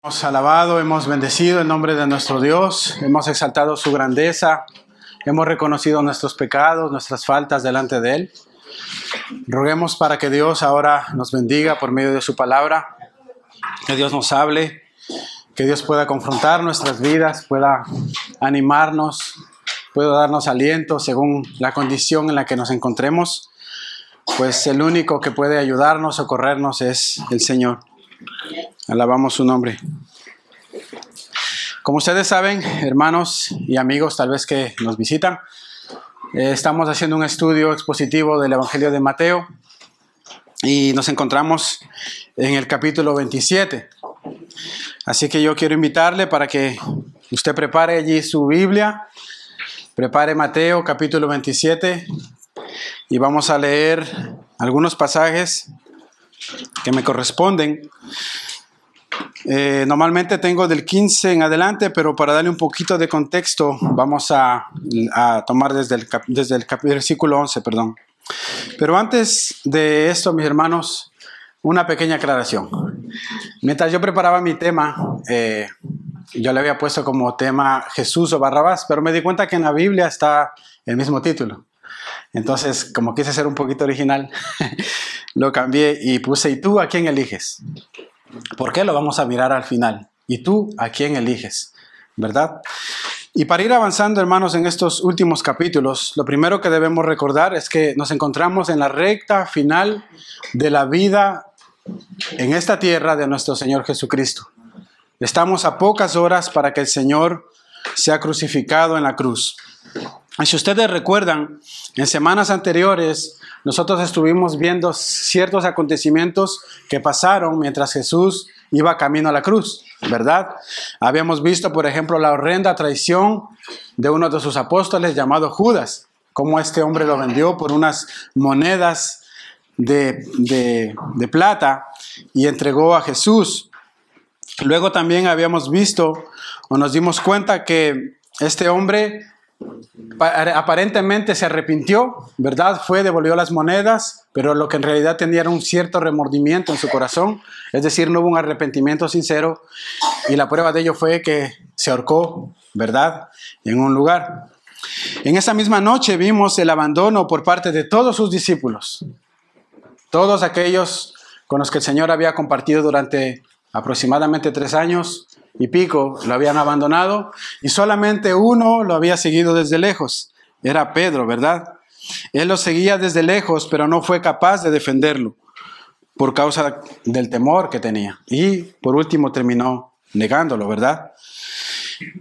Hemos alabado, hemos bendecido el nombre de nuestro Dios, hemos exaltado su grandeza, hemos reconocido nuestros pecados, nuestras faltas delante de Él. Roguemos para que Dios ahora nos bendiga por medio de su palabra, que Dios nos hable, que Dios pueda confrontar nuestras vidas, pueda animarnos, pueda darnos aliento según la condición en la que nos encontremos, pues el único que puede ayudarnos, socorrernos es el Señor. Alabamos su nombre. Como ustedes saben, hermanos y amigos, tal vez que nos visitan, estamos haciendo un estudio expositivo del Evangelio de Mateo y nos encontramos en el capítulo 27. Así que yo quiero invitarle para que usted prepare allí su Biblia, prepare Mateo capítulo 27 y vamos a leer algunos pasajes que me corresponden. Normalmente tengo del 15 en adelante, pero para darle un poquito de contexto vamos a tomar desde el versículo 11, perdón. Pero antes de esto, mis hermanos, una pequeña aclaración. Mientras yo preparaba mi tema, yo le había puesto como tema Jesús o Barrabás, pero me di cuenta que en la Biblia está el mismo título. Entonces, como quise ser un poquito original, lo cambié y puse ¿y tú a quién eliges? ¿Por qué? Lo vamos a mirar al final. ¿Y tú a quién eliges? ¿Verdad? Y para ir avanzando, hermanos, en estos últimos capítulos, lo primero que debemos recordar es que nos encontramos en la recta final de la vida en esta tierra de nuestro Señor Jesucristo. Estamos a pocas horas para que el Señor sea crucificado en la cruz. Y si ustedes recuerdan, en semanas anteriores nosotros estuvimos viendo ciertos acontecimientos que pasaron mientras Jesús iba camino a la cruz, ¿verdad? Habíamos visto, por ejemplo, la horrenda traición de uno de sus apóstoles llamado Judas, cómo este hombre lo vendió por unas monedas de plata y entregó a Jesús. Luego también habíamos visto o nos dimos cuenta que este hombre aparentemente se arrepintió, ¿verdad? Devolvió las monedas, pero lo que en realidad tenía era un cierto remordimiento en su corazón, es decir, no hubo un arrepentimiento sincero, y la prueba de ello fue que se ahorcó, ¿verdad? En un lugar. En esa misma noche vimos el abandono por parte de todos sus discípulos, todos aquellos con los que el Señor había compartido durante aproximadamente 3 años y pico, lo habían abandonado y solamente uno lo había seguido desde lejos. Era Pedro, ¿verdad? Él lo seguía desde lejos, pero no fue capaz de defenderlo por causa del temor que tenía. Y por último terminó negándolo, ¿verdad?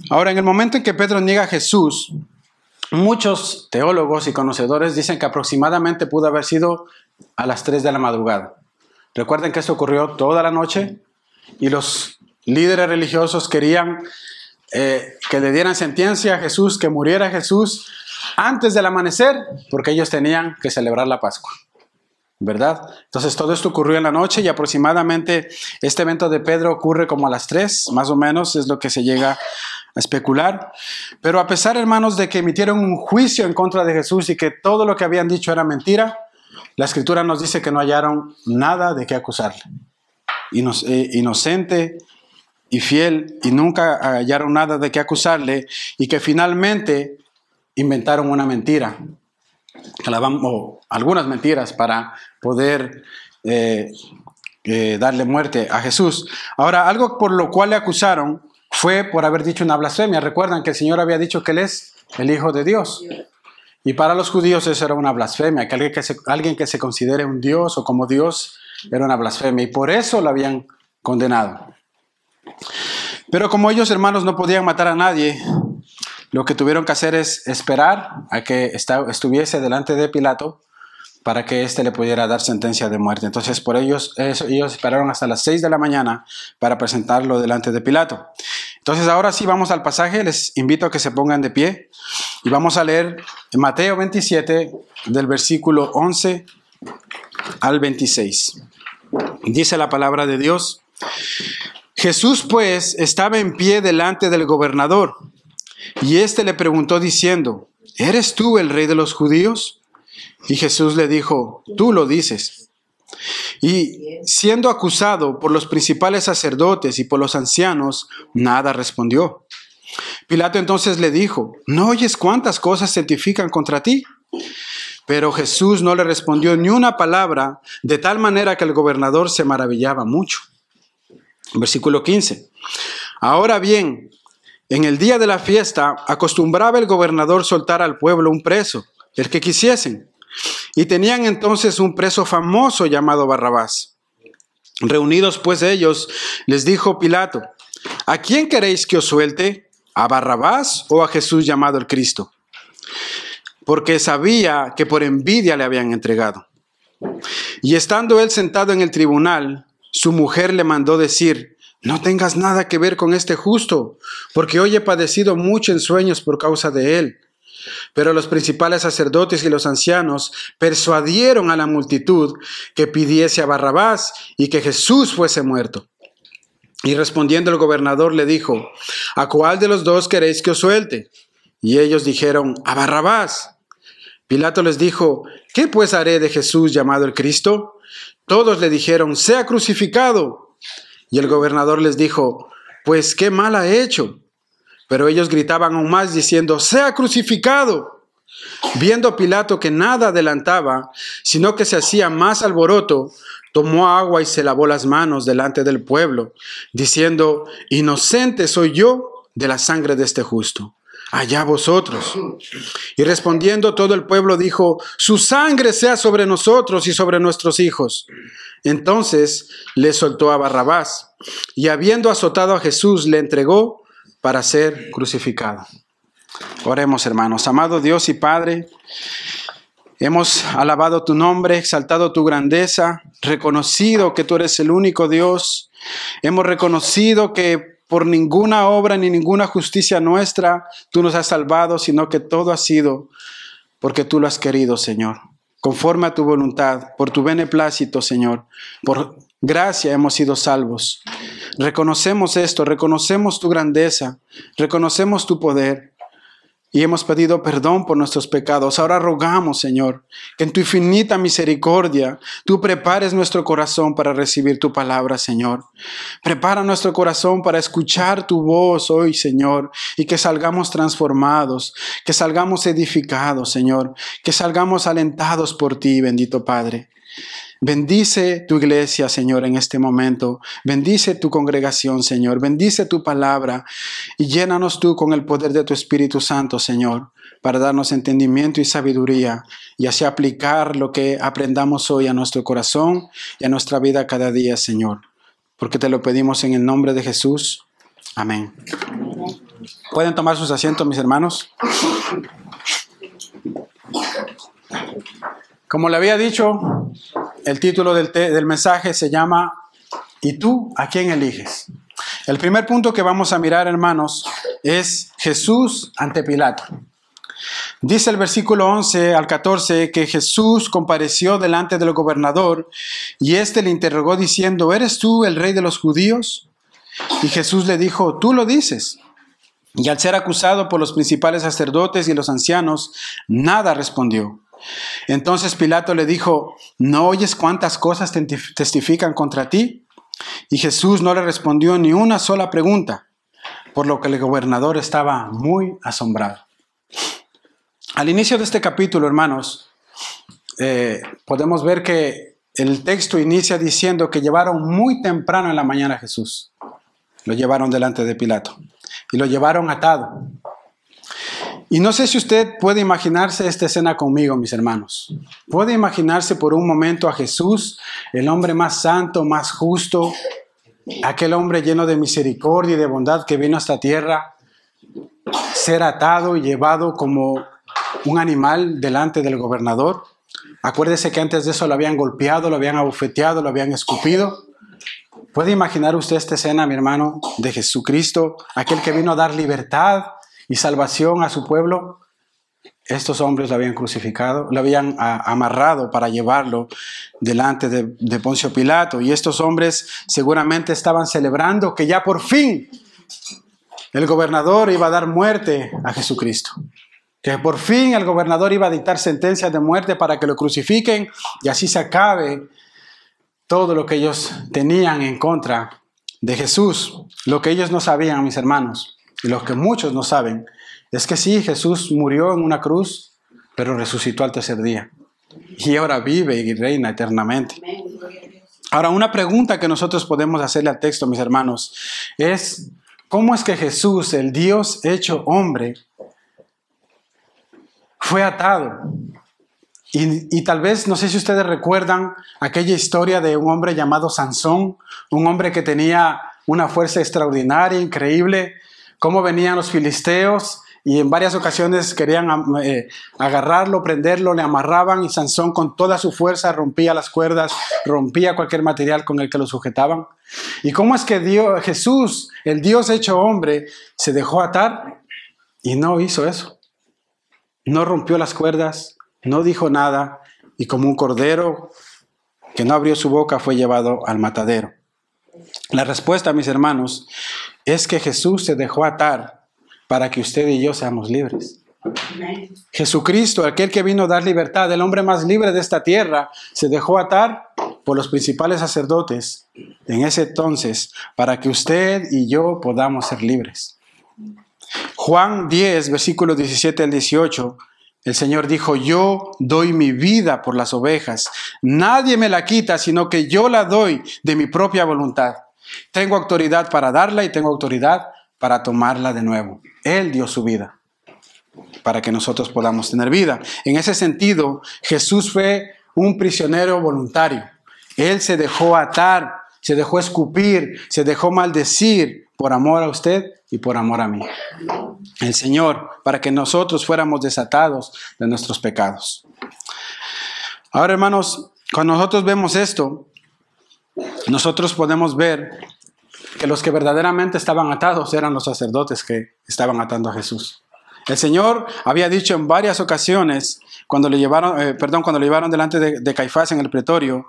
Ahora, en el momento en que Pedro niega a Jesús, muchos teólogos y conocedores dicen que aproximadamente pudo haber sido a las 3 de la madrugada. Recuerden que esto ocurrió toda la noche y los líderes religiosos querían que le dieran sentencia a Jesús, que muriera Jesús antes del amanecer, porque ellos tenían que celebrar la Pascua, ¿verdad? Entonces todo esto ocurrió en la noche y aproximadamente este evento de Pedro ocurre como a las 3, más o menos, es lo que se llega a especular. Pero a pesar, hermanos, de que emitieron un juicio en contra de Jesús y que todo lo que habían dicho era mentira, la Escritura nos dice que no hallaron nada de qué acusarle. Inocente y fiel, y nunca hallaron nada de qué acusarle, y que finalmente inventaron una mentira, o algunas mentiras para poder darle muerte a Jesús. Ahora, algo por lo cual le acusaron fue por haber dicho una blasfemia. Recuerdan que el Señor había dicho que Él es el Hijo de Dios. Y para los judíos eso era una blasfemia, que alguien que se considere un Dios o como Dios era una blasfemia, y por eso lo habían condenado. Pero como ellos, hermanos, no podían matar a nadie, lo que tuvieron que hacer es esperar a que estuviese delante de Pilato para que éste le pudiera dar sentencia de muerte. Entonces, por ellos esperaron hasta las 6 de la mañana para presentarlo delante de Pilato. Entonces, ahora sí vamos al pasaje. Les invito a que se pongan de pie y vamos a leer Mateo 27 del versículo 11 al 26. Dice la palabra de Dios: Jesús pues estaba en pie delante del gobernador, y éste le preguntó diciendo: ¿Eres tú el rey de los judíos? Y Jesús le dijo: tú lo dices. Y siendo acusado por los principales sacerdotes y por los ancianos, nada respondió. Pilato entonces le dijo: ¿no oyes cuántas cosas testifican contra ti? Pero Jesús no le respondió ni una palabra, de tal manera que el gobernador se maravillaba mucho. Versículo 15. Ahora bien, en el día de la fiesta acostumbraba el gobernador soltar al pueblo un preso, el que quisiesen. Y tenían entonces un preso famoso llamado Barrabás. Reunidos pues ellos, les dijo Pilato: ¿a quién queréis que os suelte? ¿A Barrabás o a Jesús llamado el Cristo? Porque sabía que por envidia le habían entregado. Y estando él sentado en el tribunal, su mujer le mandó decir: no tengas nada que ver con este justo, porque hoy he padecido mucho en sueños por causa de él. Pero los principales sacerdotes y los ancianos persuadieron a la multitud que pidiese a Barrabás y que Jesús fuese muerto. Y respondiendo el gobernador le dijo: ¿a cuál de los dos queréis que os suelte? Y ellos dijeron: a Barrabás. Pilato les dijo: ¿qué pues haré de Jesús llamado el Cristo? Todos le dijeron: sea crucificado. Y el gobernador les dijo: pues qué mal ha hecho. Pero ellos gritaban aún más diciendo: sea crucificado. Viendo Pilato que nada adelantaba, sino que se hacía más alboroto, tomó agua y se lavó las manos delante del pueblo, diciendo: inocente soy yo de la sangre de este justo. Allá vosotros. Y respondiendo todo el pueblo dijo: su sangre sea sobre nosotros y sobre nuestros hijos. Entonces le soltó a Barrabás, y habiendo azotado a Jesús, le entregó para ser crucificado. Oremos, hermanos. Amado Dios y Padre, hemos alabado tu nombre, exaltado tu grandeza, reconocido que tú eres el único Dios. Hemos reconocido que por ninguna obra ni ninguna justicia nuestra tú nos has salvado, sino que todo ha sido porque tú lo has querido, Señor. Conforme a tu voluntad, por tu beneplácito, Señor, por gracia hemos sido salvos. Reconocemos esto, reconocemos tu grandeza, reconocemos tu poder y hemos pedido perdón por nuestros pecados. Ahora rogamos, Señor, que en tu infinita misericordia tú prepares nuestro corazón para recibir tu palabra, Señor. Prepara nuestro corazón para escuchar tu voz hoy, Señor, y que salgamos transformados, que salgamos edificados, Señor, que salgamos alentados por ti, bendito Padre. Bendice tu iglesia, Señor, en este momento. Bendice tu congregación, Señor. Bendice tu palabra y llénanos tú con el poder de tu Espíritu Santo, Señor, para darnos entendimiento y sabiduría y así aplicar lo que aprendamos hoy a nuestro corazón y a nuestra vida cada día, Señor. Porque te lo pedimos en el nombre de Jesús. Amén. ¿Pueden tomar sus asientos, mis hermanos? Como le había dicho, el título del mensaje se llama ¿y tú a quién eliges? El primer punto que vamos a mirar, hermanos, es Jesús ante Pilato. Dice el versículo 11 al 14 que Jesús compareció delante del gobernador y éste le interrogó diciendo: ¿eres tú el rey de los judíos? Y Jesús le dijo: tú lo dices. Y al ser acusado por los principales sacerdotes y los ancianos, nada respondió. Entonces Pilato le dijo: ¿no oyes cuántas cosas testifican contra ti? Y Jesús no le respondió ni una sola pregunta, por lo que el gobernador estaba muy asombrado. Al inicio de este capítulo, hermanos, podemos ver que el texto inicia diciendo que llevaron muy temprano en la mañana a Jesús. Lo llevaron delante de Pilato y lo llevaron atado. Y no sé si usted puede imaginarse esta escena conmigo, mis hermanos. ¿Puede imaginarse por un momento a Jesús, el hombre más santo, más justo, aquel hombre lleno de misericordia y de bondad que vino a esta tierra, ser atado y llevado como un animal delante del gobernador? Acuérdese que antes de eso lo habían golpeado, lo habían abofeteado, lo habían escupido. ¿Puede imaginar usted esta escena, mi hermano, de Jesucristo, aquel que vino a dar libertad y salvación a su pueblo? Estos hombres lo habían crucificado, lo habían amarrado para llevarlo delante de Poncio Pilato. Y estos hombres seguramente estaban celebrando que ya por fin el gobernador iba a dar muerte a Jesucristo. Que por fin el gobernador iba a dictar sentencias de muerte para que lo crucifiquen y así se acabe todo lo que ellos tenían en contra de Jesús. Lo que ellos no sabían, mis hermanos, y lo que muchos no saben, es que sí, Jesús murió en una cruz, pero resucitó al tercer día. Y ahora vive y reina eternamente. Ahora, una pregunta que nosotros podemos hacerle al texto, mis hermanos, es ¿cómo es que Jesús, el Dios hecho hombre, fue atado? Y tal vez, no sé si ustedes recuerdan aquella historia de un hombre llamado Sansón, un hombre que tenía una fuerza extraordinaria, increíble, cómo venían los filisteos y en varias ocasiones querían agarrarlo, prenderlo, le amarraban y Sansón con toda su fuerza rompía las cuerdas, rompía cualquier material con el que lo sujetaban. ¿Y cómo es que Jesús, el Dios hecho hombre, se dejó atar y no hizo eso? No rompió las cuerdas, no dijo nada y como un cordero que no abrió su boca fue llevado al matadero. La respuesta, mis hermanos, es que Jesús se dejó atar para que usted y yo seamos libres. Jesucristo, aquel que vino a dar libertad, el hombre más libre de esta tierra, se dejó atar por los principales sacerdotes en ese entonces para que usted y yo podamos ser libres. Juan 10, versículos 17 al 18, el Señor dijo: yo doy mi vida por las ovejas. Nadie me la quita, sino que yo la doy de mi propia voluntad. Tengo autoridad para darla y tengo autoridad para tomarla de nuevo. Él dio su vida para que nosotros podamos tener vida. En ese sentido, Jesús fue un prisionero voluntario. Él se dejó atar, se dejó escupir, se dejó maldecir por amor a usted y por amor a mí. El Señor, para que nosotros fuéramos desatados de nuestros pecados. Ahora, hermanos, cuando nosotros vemos esto, nosotros podemos ver que los que verdaderamente estaban atados eran los sacerdotes que estaban atando a Jesús. El Señor había dicho en varias ocasiones, cuando le llevaron delante de Caifás en el pretorio,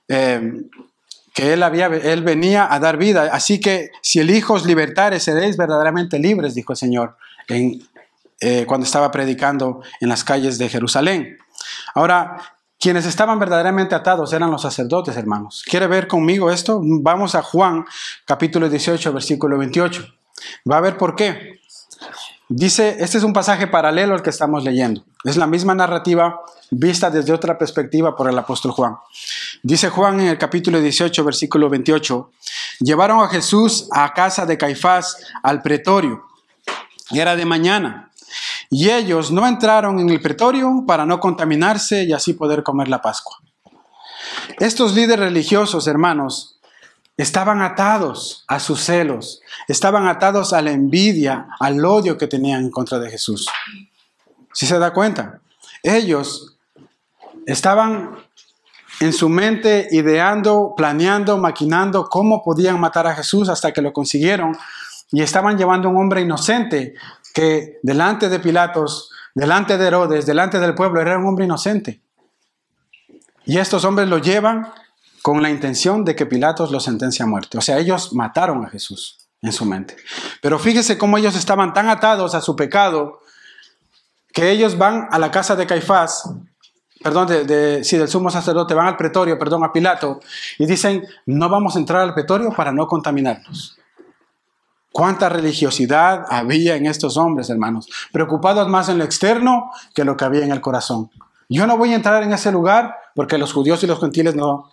que él venía a dar vida. Así que si el Hijo os libertare, seréis verdaderamente libres, dijo el Señor cuando estaba predicando en las calles de Jerusalén. Ahora, quienes estaban verdaderamente atados eran los sacerdotes, hermanos. ¿Quiere ver conmigo esto? Vamos a Juan, capítulo 18, versículo 28. Va a ver por qué. Dice, este es un pasaje paralelo al que estamos leyendo. Es la misma narrativa vista desde otra perspectiva por el apóstol Juan. Dice Juan en el capítulo 18, versículo 28, llevaron a Jesús a casa de Caifás al pretorio. Era de mañana. Y ellos no entraron en el pretorio para no contaminarse y así poder comer la Pascua. Estos líderes religiosos, hermanos, estaban atados a sus celos, estaban atados a la envidia, al odio que tenían en contra de Jesús. ¿Sí se da cuenta? Ellos estaban en su mente ideando, planeando, maquinando cómo podían matar a Jesús hasta que lo consiguieron y estaban llevando a un hombre inocente que delante de Pilatos, delante de Herodes, delante del pueblo, era un hombre inocente. Y estos hombres lo llevan con la intención de que Pilatos lo sentencie a muerte. O sea, ellos mataron a Jesús en su mente. Pero fíjese cómo ellos estaban tan atados a su pecado que ellos van a la casa de Caifás, del sumo sacerdote, van al pretorio, a Pilato, y dicen, no vamos a entrar al pretorio para no contaminarnos. ¿Cuánta religiosidad había en estos hombres, hermanos? Preocupados más en lo externo que lo que había en el corazón. Yo no voy a entrar en ese lugar porque los judíos y los gentiles no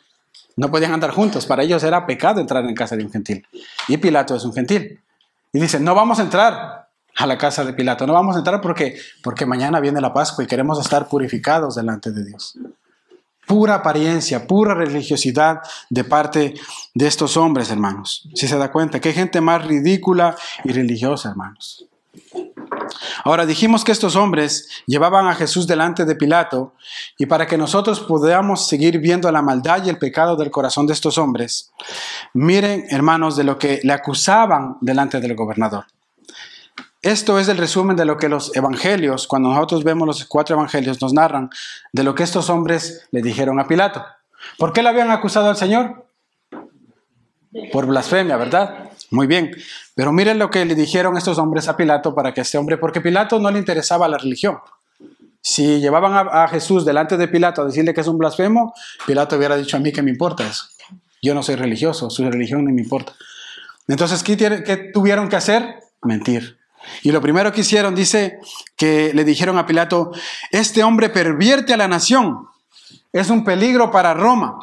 podían andar juntos. Para ellos era pecado entrar en casa de un gentil. Y Pilato es un gentil. Y dicen, no vamos a entrar a la casa de Pilato. No vamos a entrar porque mañana viene la Pascua y queremos estar purificados delante de Dios. Pura apariencia, pura religiosidad de parte de estos hombres, hermanos. Si se da cuenta, qué gente más ridícula y religiosa, hermanos. Ahora, dijimos que estos hombres llevaban a Jesús delante de Pilato y para que nosotros podamos seguir viendo la maldad y el pecado del corazón de estos hombres, miren, hermanos, de lo que le acusaban delante del gobernador. Esto es el resumen de lo que los evangelios, cuando nosotros vemos los 4 evangelios, nos narran de lo que estos hombres le dijeron a Pilato. ¿Por qué le habían acusado al Señor? Por blasfemia, ¿verdad? Muy bien. Pero miren lo que le dijeron estos hombres a Pilato para que este hombre, porque a Pilato no le interesaba la religión. Si llevaban a Jesús delante de Pilato a decirle que es un blasfemo, Pilato hubiera dicho: a mí qué me importa eso. Yo no soy religioso, su religión no me importa. Entonces, ¿qué tuvieron que hacer? Mentir. Y lo primero que hicieron, dice que le dijeron a Pilato: este hombre pervierte a la nación, es un peligro para Roma.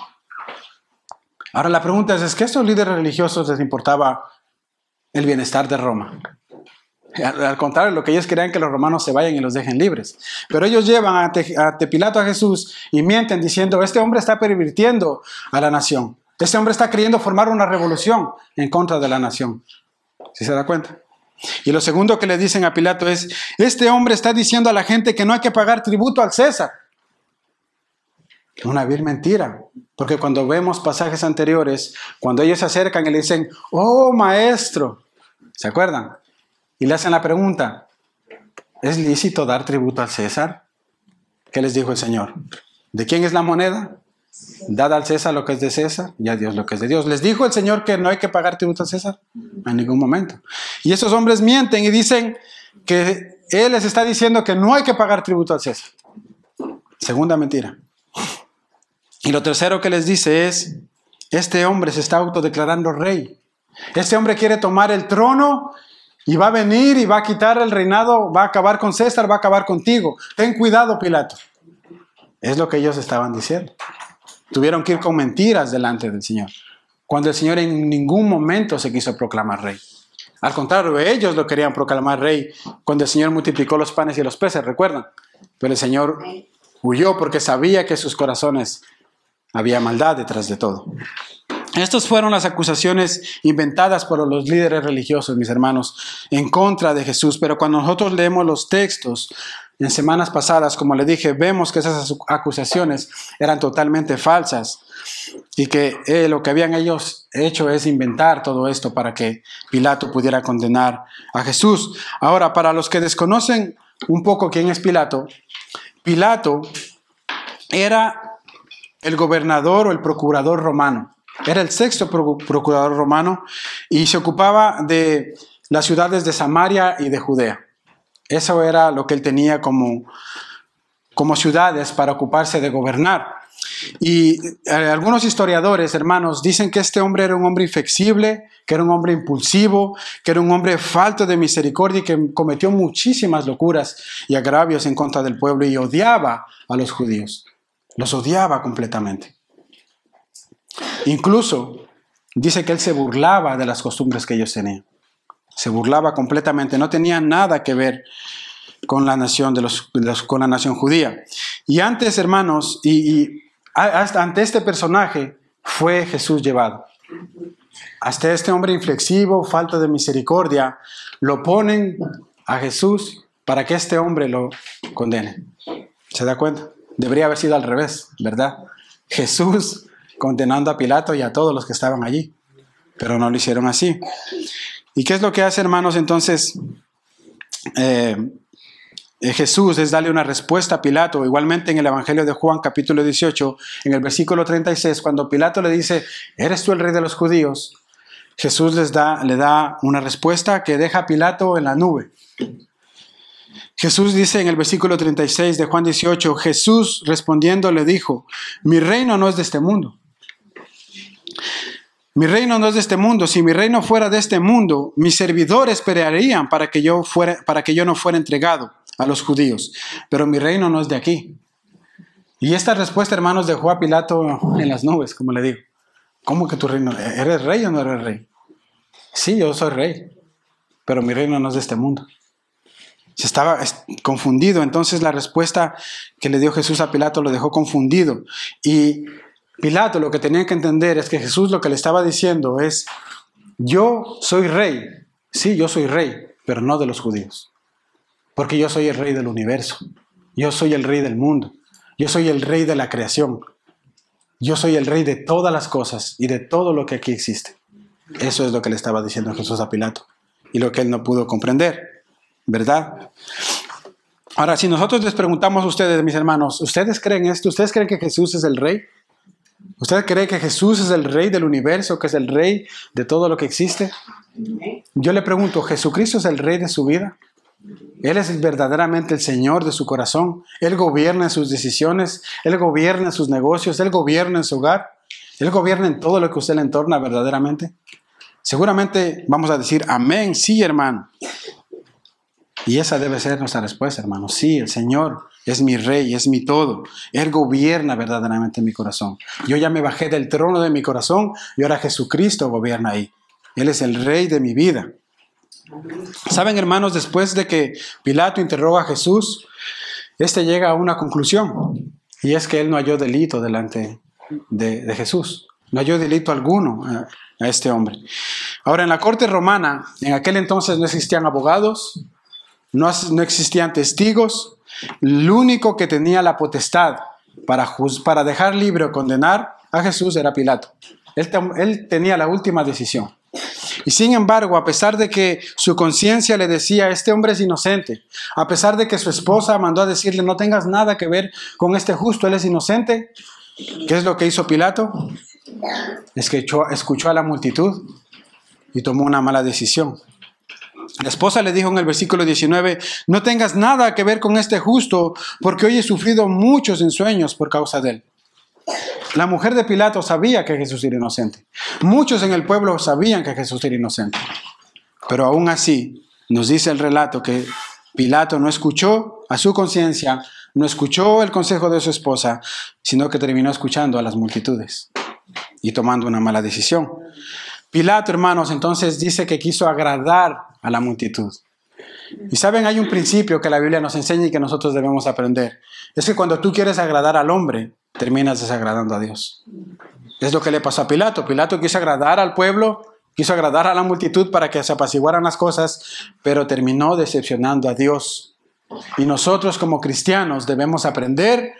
Ahora la pregunta es que a estos líderes religiosos les importaba el bienestar de Roma. Al contrario, lo que ellos querían que los romanos se vayan y los dejen libres. Pero ellos llevan ante Pilato a Jesús y mienten diciendo: este hombre está pervirtiendo a la nación. Este hombre está queriendo formar una revolución en contra de la nación. ¿Sí se da cuenta? Y lo segundo que le dicen a Pilato es: este hombre está diciendo a la gente que no hay que pagar tributo al César. Una vil mentira. Porque cuando vemos pasajes anteriores, cuando ellos se acercan y le dicen: oh maestro, ¿se acuerdan? Y le hacen la pregunta: ¿es lícito dar tributo al César? ¿Qué les dijo el Señor? ¿De quién es la moneda? Dad al César lo que es de César y a Dios lo que es de Dios. ¿Les dijo el Señor que no hay que pagar tributo al César? En ningún momento. Y esos hombres mienten y dicen que Él les está diciendo que no hay que pagar tributo al César. Segunda mentira. Y lo tercero que les dice es: este hombre se está autodeclarando rey. Este hombre quiere tomar el trono y va a venir y va a quitar el reinado, va a acabar con César, va a acabar contigo. Ten cuidado, Pilato. Es lo que ellos estaban diciendo. Tuvieron que ir con mentiras delante del Señor, cuando el Señor en ningún momento se quiso proclamar rey. Al contrario, ellos lo querían proclamar rey cuando el Señor multiplicó los panes y los peces, ¿recuerdan? Pero el Señor huyó porque sabía que en sus corazones había maldad detrás de todo. Estas fueron las acusaciones inventadas por los líderes religiosos, mis hermanos, en contra de Jesús. Pero cuando nosotros leemos los textos en semanas pasadas, como le dije, vemos que esas acusaciones eran totalmente falsas y que lo que habían ellos hecho es inventar todo esto para que Pilato pudiera condenar a Jesús. Ahora, para los que desconocen un poco quién es Pilato, Pilato era el gobernador o el procurador romano. Era el sexto procurador romano y se ocupaba de las ciudades de Samaria y de Judea. Eso era lo que él tenía como ciudades para ocuparse de gobernar. Y algunos historiadores, hermanos, dicen que este hombre era un hombre inflexible, que era un hombre impulsivo, que era un hombre falto de misericordia y que cometió muchísimas locuras y agravios en contra del pueblo y odiaba a los judíos. Los odiaba completamente. Incluso dice que él se burlaba de las costumbres que ellos tenían. Se burlaba completamente, no tenía nada que ver con la nación con la nación judía. Y antes, hermanos, ante este personaje fue Jesús llevado. Hasta este hombre inflexivo, falto de misericordia, lo ponen a Jesús para que este hombre lo condene. ¿Se da cuenta? Debería haber sido al revés, ¿verdad? Jesús condenando a Pilato y a todos los que estaban allí. Pero no lo hicieron así. ¿Y qué es lo que hace, hermanos? Entonces, Jesús es darle una respuesta a Pilato. Igualmente en el Evangelio de Juan, capítulo 18, en el versículo 36, cuando Pilato le dice: ¿eres tú el rey de los judíos? Jesús le da una respuesta que deja a Pilato en la nube. Jesús dice en el versículo 36 de Juan 18, Jesús respondiendo le dijo: mi reino no es de este mundo. Mi reino no es de este mundo. Si mi reino fuera de este mundo, mis servidores esperarían para que yo no fuera entregado a los judíos. Pero mi reino no es de aquí. Y esta respuesta, hermanos, dejó a Pilato en las nubes, como le digo. ¿Cómo que tu reino? ¿Eres rey o no eres rey? Sí, yo soy rey, pero mi reino no es de este mundo. Se estaba confundido. Entonces la respuesta que le dio Jesús a Pilato lo dejó confundido. Y Pilato lo que tenía que entender es que Jesús lo que le estaba diciendo es: yo soy rey. Sí, yo soy rey, pero no de los judíos. Porque yo soy el rey del universo. Yo soy el rey del mundo. Yo soy el rey de la creación. Yo soy el rey de todas las cosas y de todo lo que aquí existe. Eso es lo que le estaba diciendo Jesús a Pilato. Y lo que él no pudo comprender, ¿verdad? Ahora, si nosotros les preguntamos a ustedes, mis hermanos, ¿ustedes creen esto? ¿Ustedes creen que Jesús es el rey? ¿Usted cree que Jesús es el rey del universo, que es el rey de todo lo que existe? Yo le pregunto, ¿Jesucristo es el rey de su vida? Él es verdaderamente el Señor de su corazón. Él gobierna en sus decisiones, Él gobierna en sus negocios, Él gobierna en su hogar, Él gobierna en todo lo que a usted le entorna verdaderamente. Seguramente vamos a decir, amén, sí, hermano. Y esa debe ser nuestra respuesta, hermano. Sí, el Señor es mi Rey, es mi todo. Él gobierna verdaderamente en mi corazón. Yo ya me bajé del trono de mi corazón y ahora Jesucristo gobierna ahí. Él es el Rey de mi vida. Saben, hermanos, después de que Pilato interroga a Jesús, este llega a una conclusión. Y es que él no halló delito delante de Jesús. No halló delito alguno a este hombre. Ahora, en la corte romana, en aquel entonces no existían abogados, no existían testigos. El único que tenía la potestad para dejar libre o condenar a Jesús era Pilato. Él tenía la última decisión. Y sin embargo, a pesar de que su conciencia le decía, este hombre es inocente, a pesar de que su esposa mandó a decirle, no tengas nada que ver con este justo, él es inocente, ¿qué es lo que hizo Pilato? Es que escuchó a la multitud y tomó una mala decisión. La esposa le dijo en el versículo 19, no tengas nada que ver con este justo, porque hoy he sufrido muchos ensueños por causa de él. La mujer de Pilato sabía que Jesús era inocente. Muchos en el pueblo sabían que Jesús era inocente. Pero aún así, nos dice el relato que Pilato no escuchó a su conciencia, no escuchó el consejo de su esposa, sino que terminó escuchando a las multitudes y tomando una mala decisión. Pilato, hermanos, entonces dice que quiso agradar a la multitud. Y saben, hay un principio que la Biblia nos enseña y que nosotros debemos aprender. Es que cuando tú quieres agradar al hombre, terminas desagradando a Dios. Es lo que le pasó a Pilato. Pilato quiso agradar al pueblo, quiso agradar a la multitud para que se apaciguaran las cosas, pero terminó decepcionando a Dios. Y nosotros como cristianos debemos aprender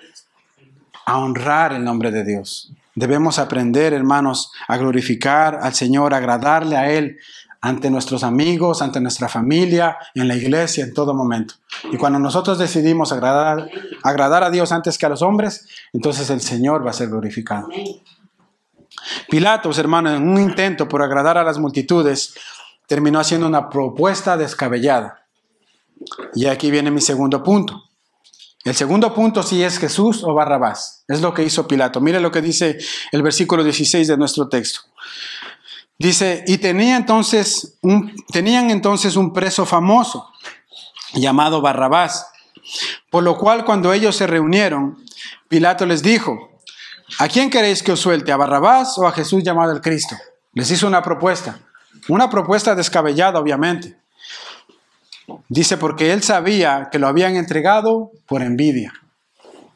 a honrar el nombre de Dios. Debemos aprender, hermanos, a glorificar al Señor, a agradarle a Él ante nuestros amigos, ante nuestra familia, en la iglesia, en todo momento. Y cuando nosotros decidimos agradar a Dios antes que a los hombres, entonces el Señor va a ser glorificado. Pilatos, hermano, en un intento por agradar a las multitudes, terminó haciendo una propuesta descabellada. Y aquí viene mi segundo punto. El segundo punto sí es Jesús o Barrabás. Es lo que hizo Pilato. Mire lo que dice el versículo 16 de nuestro texto. Dice, y tenían entonces un preso famoso llamado Barrabás, por lo cual cuando ellos se reunieron, Pilato les dijo, ¿a quién queréis que os suelte, a Barrabás o a Jesús llamado el Cristo? Les hizo una propuesta descabellada, obviamente. Dice, porque él sabía que lo habían entregado por envidia.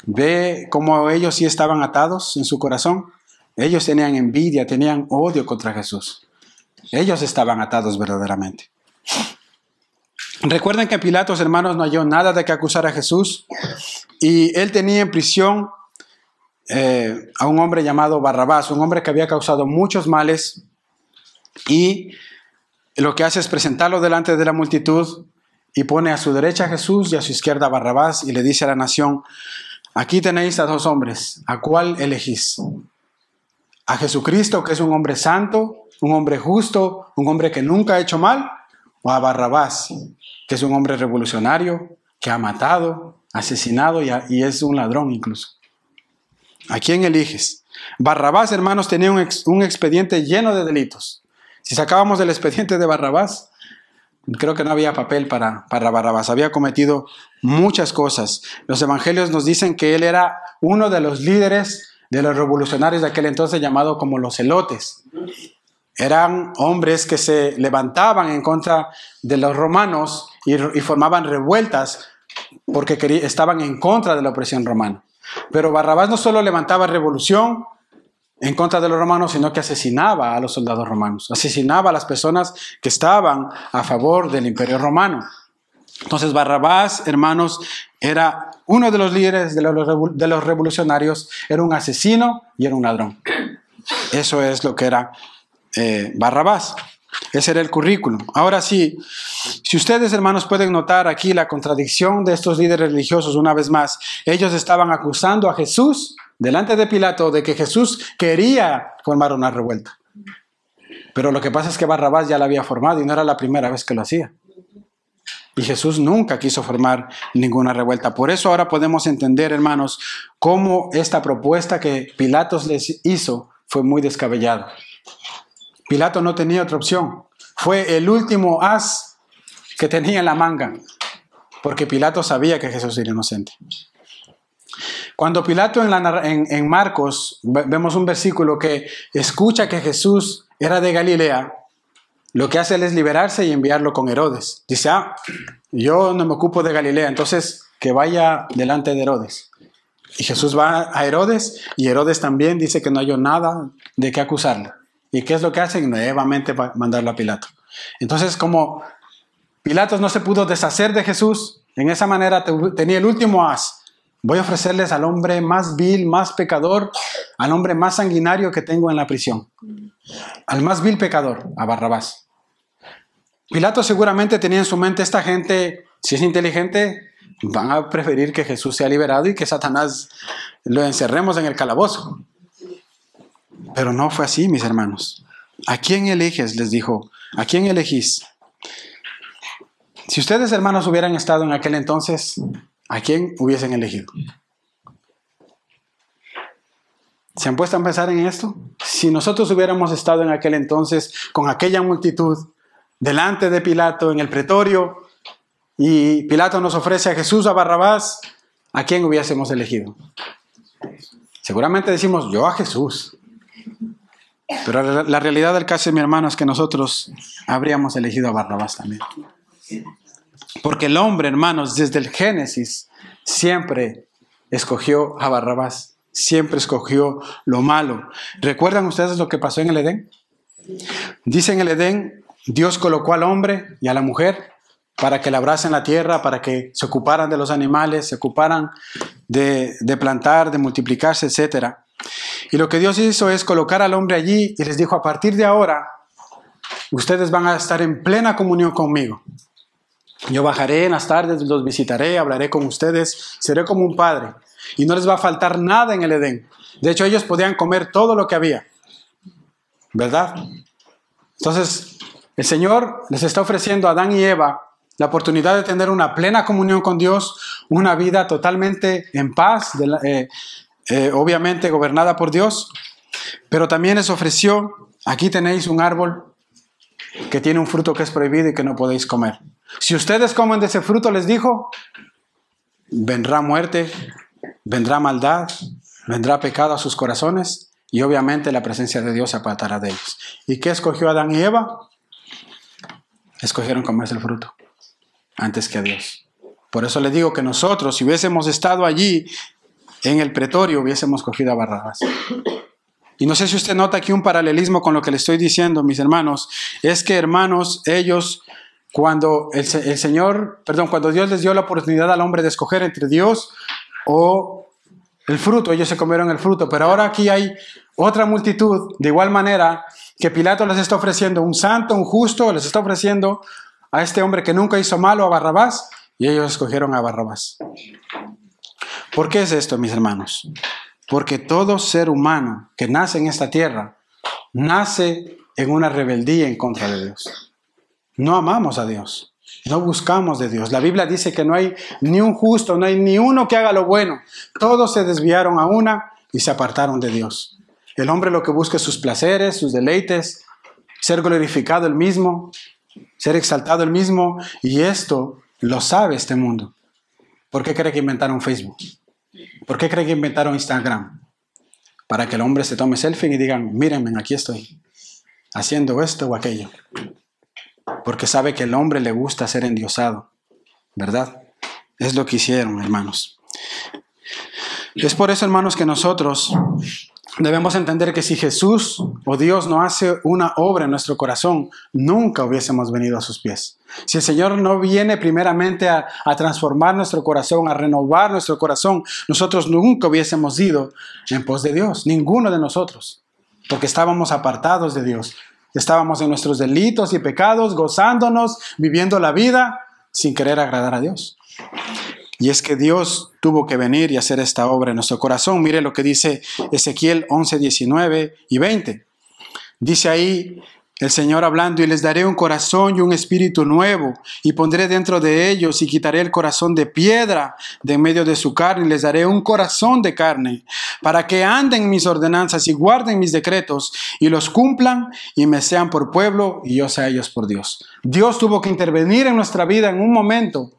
Ve cómo ellos sí estaban atados en su corazón. Ellos tenían envidia, tenían odio contra Jesús. Ellos estaban atados verdaderamente. Recuerden que Pilatos, hermanos, no halló nada de que acusar a Jesús. Y él tenía en prisión a un hombre llamado Barrabás, un hombre que había causado muchos males. Y lo que hace es presentarlo delante de la multitud y pone a su derecha a Jesús y a su izquierda a Barrabás y le dice a la nación, aquí tenéis a dos hombres, ¿a cuál elegís? ¿A Jesucristo, que es un hombre santo, un hombre justo, un hombre que nunca ha hecho mal? ¿O a Barrabás, que es un hombre revolucionario, que ha matado, asesinado y es un ladrón incluso? ¿A quién eliges? Barrabás, hermanos, tenía un expediente lleno de delitos. Si sacábamos el expediente de Barrabás, creo que no había papel para Barrabás. Había cometido muchas cosas. Los evangelios nos dicen que él era uno de los líderes de los revolucionarios de aquel entonces, llamado como los celotes. Eran hombres que se levantaban en contra de los romanos y formaban revueltas porque estaban en contra de la opresión romana. Pero Barrabás no solo levantaba revolución en contra de los romanos, sino que asesinaba a los soldados romanos, asesinaba a las personas que estaban a favor del imperio romano. Entonces Barrabás, hermanos, era uno de los líderes de los revolucionarios, era un asesino y era un ladrón. Eso es lo que era Barrabás. Ese era el currículum. Ahora sí, si ustedes, hermanos, pueden notar aquí la contradicción de estos líderes religiosos una vez más. Ellos estaban acusando a Jesús delante de Pilato de que Jesús quería formar una revuelta. Pero lo que pasa es que Barrabás ya la había formado y no era la primera vez que lo hacía. Y Jesús nunca quiso formar ninguna revuelta. Por eso ahora podemos entender, hermanos, cómo esta propuesta que Pilatos les hizo fue muy descabellada. Pilato no tenía otra opción. Fue el último as que tenía en la manga, porque Pilato sabía que Jesús era inocente. Cuando Pilato en Marcos vemos un versículo que escucha que Jesús era de Galilea, lo que hace él es liberarse y enviarlo con Herodes. Dice, yo no me ocupo de Galilea, entonces que vaya delante de Herodes. Y Jesús va a Herodes, y Herodes también dice que no halló nada de qué acusarle. ¿Y qué es lo que hacen? Nuevamente mandarlo a Pilato. Entonces, como Pilatos no se pudo deshacer de Jesús, en esa manera tenía el último as. Voy a ofrecerles al hombre más vil, más pecador, al hombre más sanguinario que tengo en la prisión. Al más vil pecador, a Barrabás. Pilato seguramente tenía en su mente, esta gente, si es inteligente, van a preferir que Jesús sea liberado y que Satanás lo encerremos en el calabozo. Pero no fue así, mis hermanos. ¿A quién eliges? Les dijo. ¿A quién elegís? Si ustedes, hermanos, hubieran estado en aquel entonces, ¿a quién hubiesen elegido? ¿Se han puesto a pensar en esto? Si nosotros hubiéramos estado en aquel entonces con aquella multitud delante de Pilato en el pretorio y Pilato nos ofrece a Jesús, a Barrabás, ¿a quién hubiésemos elegido? Seguramente decimos, yo a Jesús. Pero la realidad del caso, mi hermano, es que nosotros habríamos elegido a Barrabás también. Porque el hombre, hermanos, desde el Génesis, siempre escogió a Barrabás. Siempre escogió lo malo. ¿Recuerdan ustedes lo que pasó en el Edén? Dice en el Edén, Dios colocó al hombre y a la mujer para que labrasen la tierra, para que se ocuparan de los animales, se ocuparan de plantar, de multiplicarse, etc. Y lo que Dios hizo es colocar al hombre allí y les dijo, a partir de ahora, ustedes van a estar en plena comunión conmigo. Yo bajaré en las tardes, los visitaré, hablaré con ustedes, seré como un padre. Y no les va a faltar nada en el Edén. De hecho, ellos podían comer todo lo que había. ¿Verdad? Entonces, el Señor les está ofreciendo a Adán y Eva la oportunidad de tener una plena comunión con Dios, una vida totalmente en paz, obviamente gobernada por Dios, pero también les ofreció, aquí tenéis un árbol que tiene un fruto que es prohibido y que no podéis comer. Si ustedes comen de ese fruto, les dijo, vendrá muerte, vendrá maldad, vendrá pecado a sus corazones y obviamente la presencia de Dios se apartará de ellos. ¿Y qué escogió Adán y Eva? Escogieron comerse el fruto antes que a Dios. Por eso les digo que nosotros, si hubiésemos estado allí en el pretorio, hubiésemos cogido a Barrabás. Y no sé si usted nota aquí un paralelismo con lo que le estoy diciendo, mis hermanos. Es que, hermanos, ellos, cuando cuando Dios les dio la oportunidad al hombre de escoger entre Dios o el fruto, ellos se comieron el fruto. Pero ahora aquí hay otra multitud, de igual manera, que Pilato les está ofreciendo un santo, un justo, les está ofreciendo a este hombre que nunca hizo malo, a Barrabás, y ellos escogieron a Barrabás. ¿Por qué es esto, mis hermanos? Porque todo ser humano que nace en esta tierra, nace en una rebeldía en contra de Dios. No amamos a Dios, no buscamos de Dios. La Biblia dice que no hay ni un justo, no hay ni uno que haga lo bueno. Todos se desviaron a una y se apartaron de Dios. El hombre lo que busca es sus placeres, sus deleites, ser glorificado el mismo, ser exaltado el mismo, y esto lo sabe este mundo. ¿Por qué cree que inventaron Facebook? ¿Por qué cree que inventaron Instagram? Para que el hombre se tome selfie y digan, mírenme, aquí estoy, haciendo esto o aquello. Porque sabe que el hombre le gusta ser endiosado, ¿verdad? Es lo que hicieron, hermanos. Es por eso, hermanos, que nosotros debemos entender que si Jesús o Dios no hace una obra en nuestro corazón, nunca hubiésemos venido a sus pies. Si el Señor no viene primeramente a transformar nuestro corazón, a renovar nuestro corazón, nosotros nunca hubiésemos ido en pos de Dios, ninguno de nosotros, porque estábamos apartados de Dios. Estábamos en nuestros delitos y pecados, gozándonos, viviendo la vida sin querer agradar a Dios. Y es que Dios tuvo que venir y hacer esta obra en nuestro corazón. Mire lo que dice Ezequiel 11, 19 y 20. Dice ahí, El Señor hablando, y les daré un corazón y un espíritu nuevo, y pondré dentro de ellos y quitaré el corazón de piedra de en medio de su carne, y les daré un corazón de carne, para que anden mis ordenanzas y guarden mis decretos, y los cumplan, y me sean por pueblo, y yo sea ellos por Dios. Dios tuvo que intervenir en nuestra vida en un momento,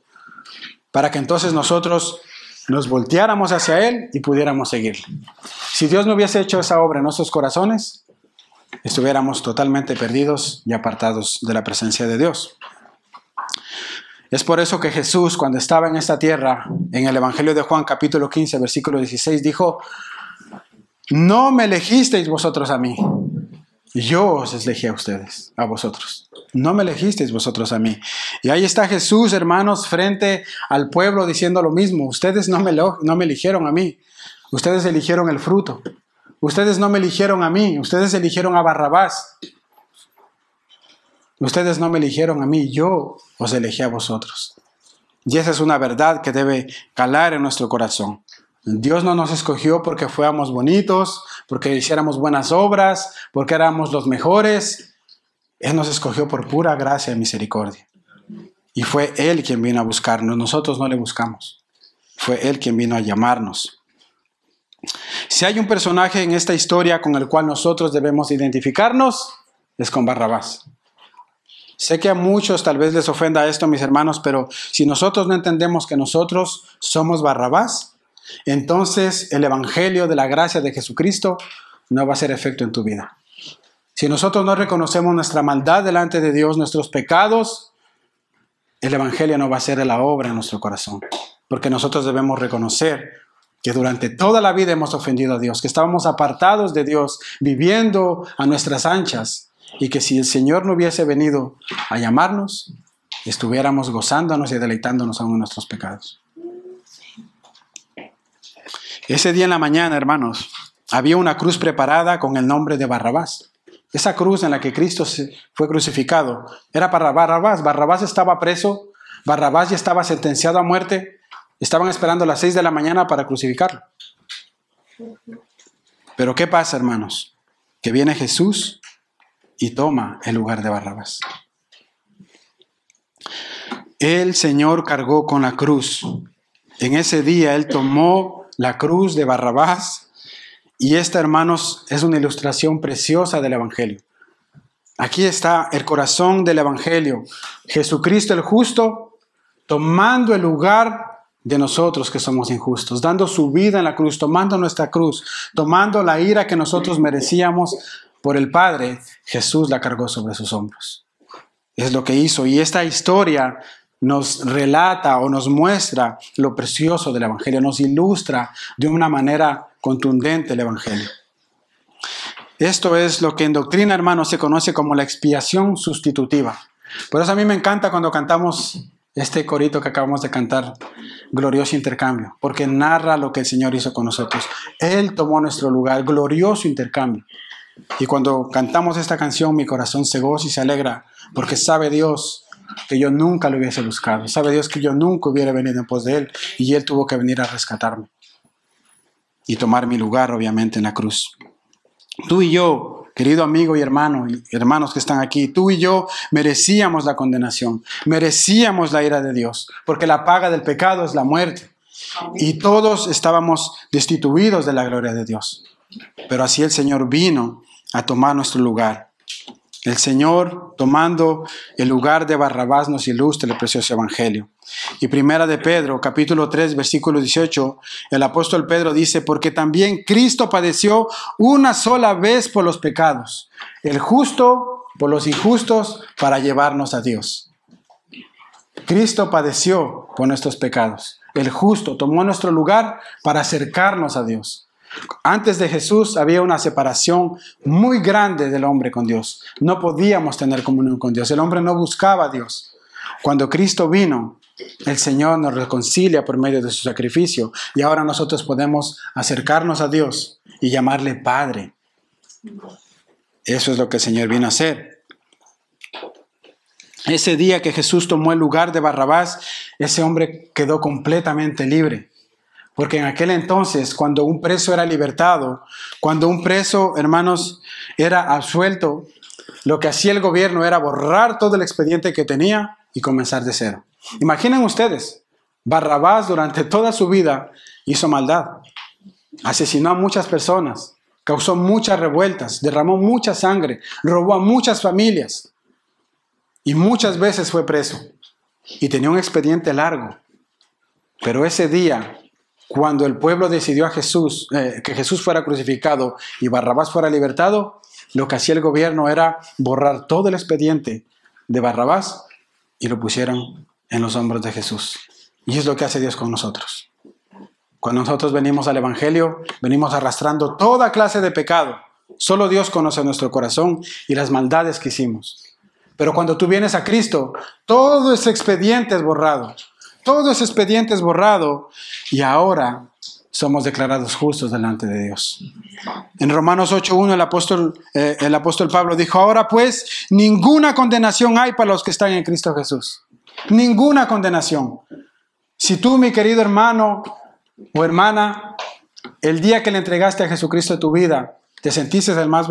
para que entonces nosotros nos volteáramos hacia Él y pudiéramos seguirle. Si Dios no hubiese hecho esa obra en nuestros corazones, estuviéramos totalmente perdidos y apartados de la presencia de Dios. Es por eso que Jesús, cuando estaba en esta tierra, en el Evangelio de Juan capítulo 15, versículo 16, dijo: no me elegisteis vosotros a mí, yo os elegí a ustedes, a vosotros. No me elegisteis vosotros a mí. Y ahí está Jesús, hermanos, frente al pueblo diciendo lo mismo. Ustedes no me eligieron a mí, ustedes eligieron el fruto. Ustedes no me eligieron a mí, ustedes eligieron a Barrabás. Ustedes no me eligieron a mí, yo os elegí a vosotros. Y esa es una verdad que debe calar en nuestro corazón. Dios no nos escogió porque fuéramos bonitos, porque hiciéramos buenas obras, porque éramos los mejores. Él nos escogió por pura gracia y misericordia. Y fue Él quien vino a buscarnos, nosotros no le buscamos. Fue Él quien vino a llamarnos. Si hay un personaje en esta historia con el cual nosotros debemos identificarnos, es con Barrabás. Sé que a muchos tal vez les ofenda esto, mis hermanos, pero si nosotros no entendemos que nosotros somos Barrabás, entonces el evangelio de la gracia de Jesucristo no va a hacer efecto en tu vida. Si nosotros no reconocemos nuestra maldad delante de Dios, nuestros pecados, el evangelio no va a hacer la obra en nuestro corazón, porque nosotros debemos reconocer que durante toda la vida hemos ofendido a Dios, que estábamos apartados de Dios, viviendo a nuestras anchas, y que si el Señor no hubiese venido a llamarnos, estuviéramos gozándonos y deleitándonos aún en nuestros pecados. Ese día en la mañana, hermanos, había una cruz preparada con el nombre de Barrabás. Esa cruz en la que Cristo fue crucificado era para Barrabás. Barrabás estaba preso, Barrabás ya estaba sentenciado a muerte. Estaban esperando a las 6 de la mañana para crucificarlo. Pero ¿qué pasa, hermanos? Que viene Jesús y toma el lugar de Barrabás. El Señor cargó con la cruz. En ese día Él tomó la cruz de Barrabás. Y esta, hermanos, es una ilustración preciosa del Evangelio. Aquí está el corazón del Evangelio. Jesucristo el justo tomando el lugar de nosotros que somos injustos, dando su vida en la cruz, tomando nuestra cruz, tomando la ira que nosotros merecíamos por el Padre. Jesús la cargó sobre sus hombros. Es lo que hizo. Y esta historia nos relata o nos muestra lo precioso del Evangelio, nos ilustra de una manera contundente el Evangelio. Esto es lo que en doctrina, hermanos, se conoce como la expiación sustitutiva. Por eso a mí me encanta cuando cantamos este corito que acabamos de cantar, glorioso intercambio, porque narra lo que el Señor hizo con nosotros. Él tomó nuestro lugar, glorioso intercambio. Y cuando cantamos esta canción, mi corazón se goza y se alegra, porque sabe Dios que yo nunca lo hubiese buscado. Sabe Dios que yo nunca hubiera venido en pos de Él, y Él tuvo que venir a rescatarme y tomar mi lugar, obviamente, en la cruz. Tú y yo, querido amigo y hermano, y hermanos que están aquí, tú y yo merecíamos la condenación, merecíamos la ira de Dios, porque la paga del pecado es la muerte. Y todos estábamos destituidos de la gloria de Dios. Pero así el Señor vino a tomar nuestro lugar. El Señor, tomando el lugar de Barrabás, nos ilustra el precioso evangelio. Y primera de Pedro, capítulo 3, versículo 18, el apóstol Pedro dice: porque también Cristo padeció una sola vez por los pecados, el justo por los injustos, para llevarnos a Dios. Cristo padeció por nuestros pecados. El justo tomó nuestro lugar para acercarnos a Dios. Antes de Jesús había una separación muy grande del hombre con Dios. No podíamos tener comunión con Dios. El hombre no buscaba a Dios. Cuando Cristo vino, el Señor nos reconcilia por medio de su sacrificio. Y ahora nosotros podemos acercarnos a Dios y llamarle Padre. Eso es lo que el Señor vino a hacer. Ese día que Jesús tomó el lugar de Barrabás, ese hombre quedó completamente libre. Porque en aquel entonces, cuando un preso era libertado, cuando un preso, hermanos, era absuelto, lo que hacía el gobierno era borrar todo el expediente que tenía y comenzar de cero. Imaginen ustedes, Barrabás durante toda su vida hizo maldad, asesinó a muchas personas, causó muchas revueltas, derramó mucha sangre, robó a muchas familias y muchas veces fue preso y tenía un expediente largo. Pero ese día, cuando el pueblo decidió a Jesús, que Jesús fuera crucificado y Barrabás fuera libertado, lo que hacía el gobierno era borrar todo el expediente de Barrabás y lo pusieron en los hombros de Jesús. Y es lo que hace Dios con nosotros. Cuando nosotros venimos al Evangelio, venimos arrastrando toda clase de pecado. Solo Dios conoce nuestro corazón y las maldades que hicimos. Pero cuando tú vienes a Cristo, todo ese expediente es borrado. Todo ese expediente es borrado y ahora somos declarados justos delante de Dios. En Romanos 8:1 el apóstol Pablo dijo: ahora pues, ninguna condenación hay para los que están en Cristo Jesús. Ninguna condenación. Si tú, mi querido hermano o hermana, el día que le entregaste a Jesucristo tu vida, te sentiste el más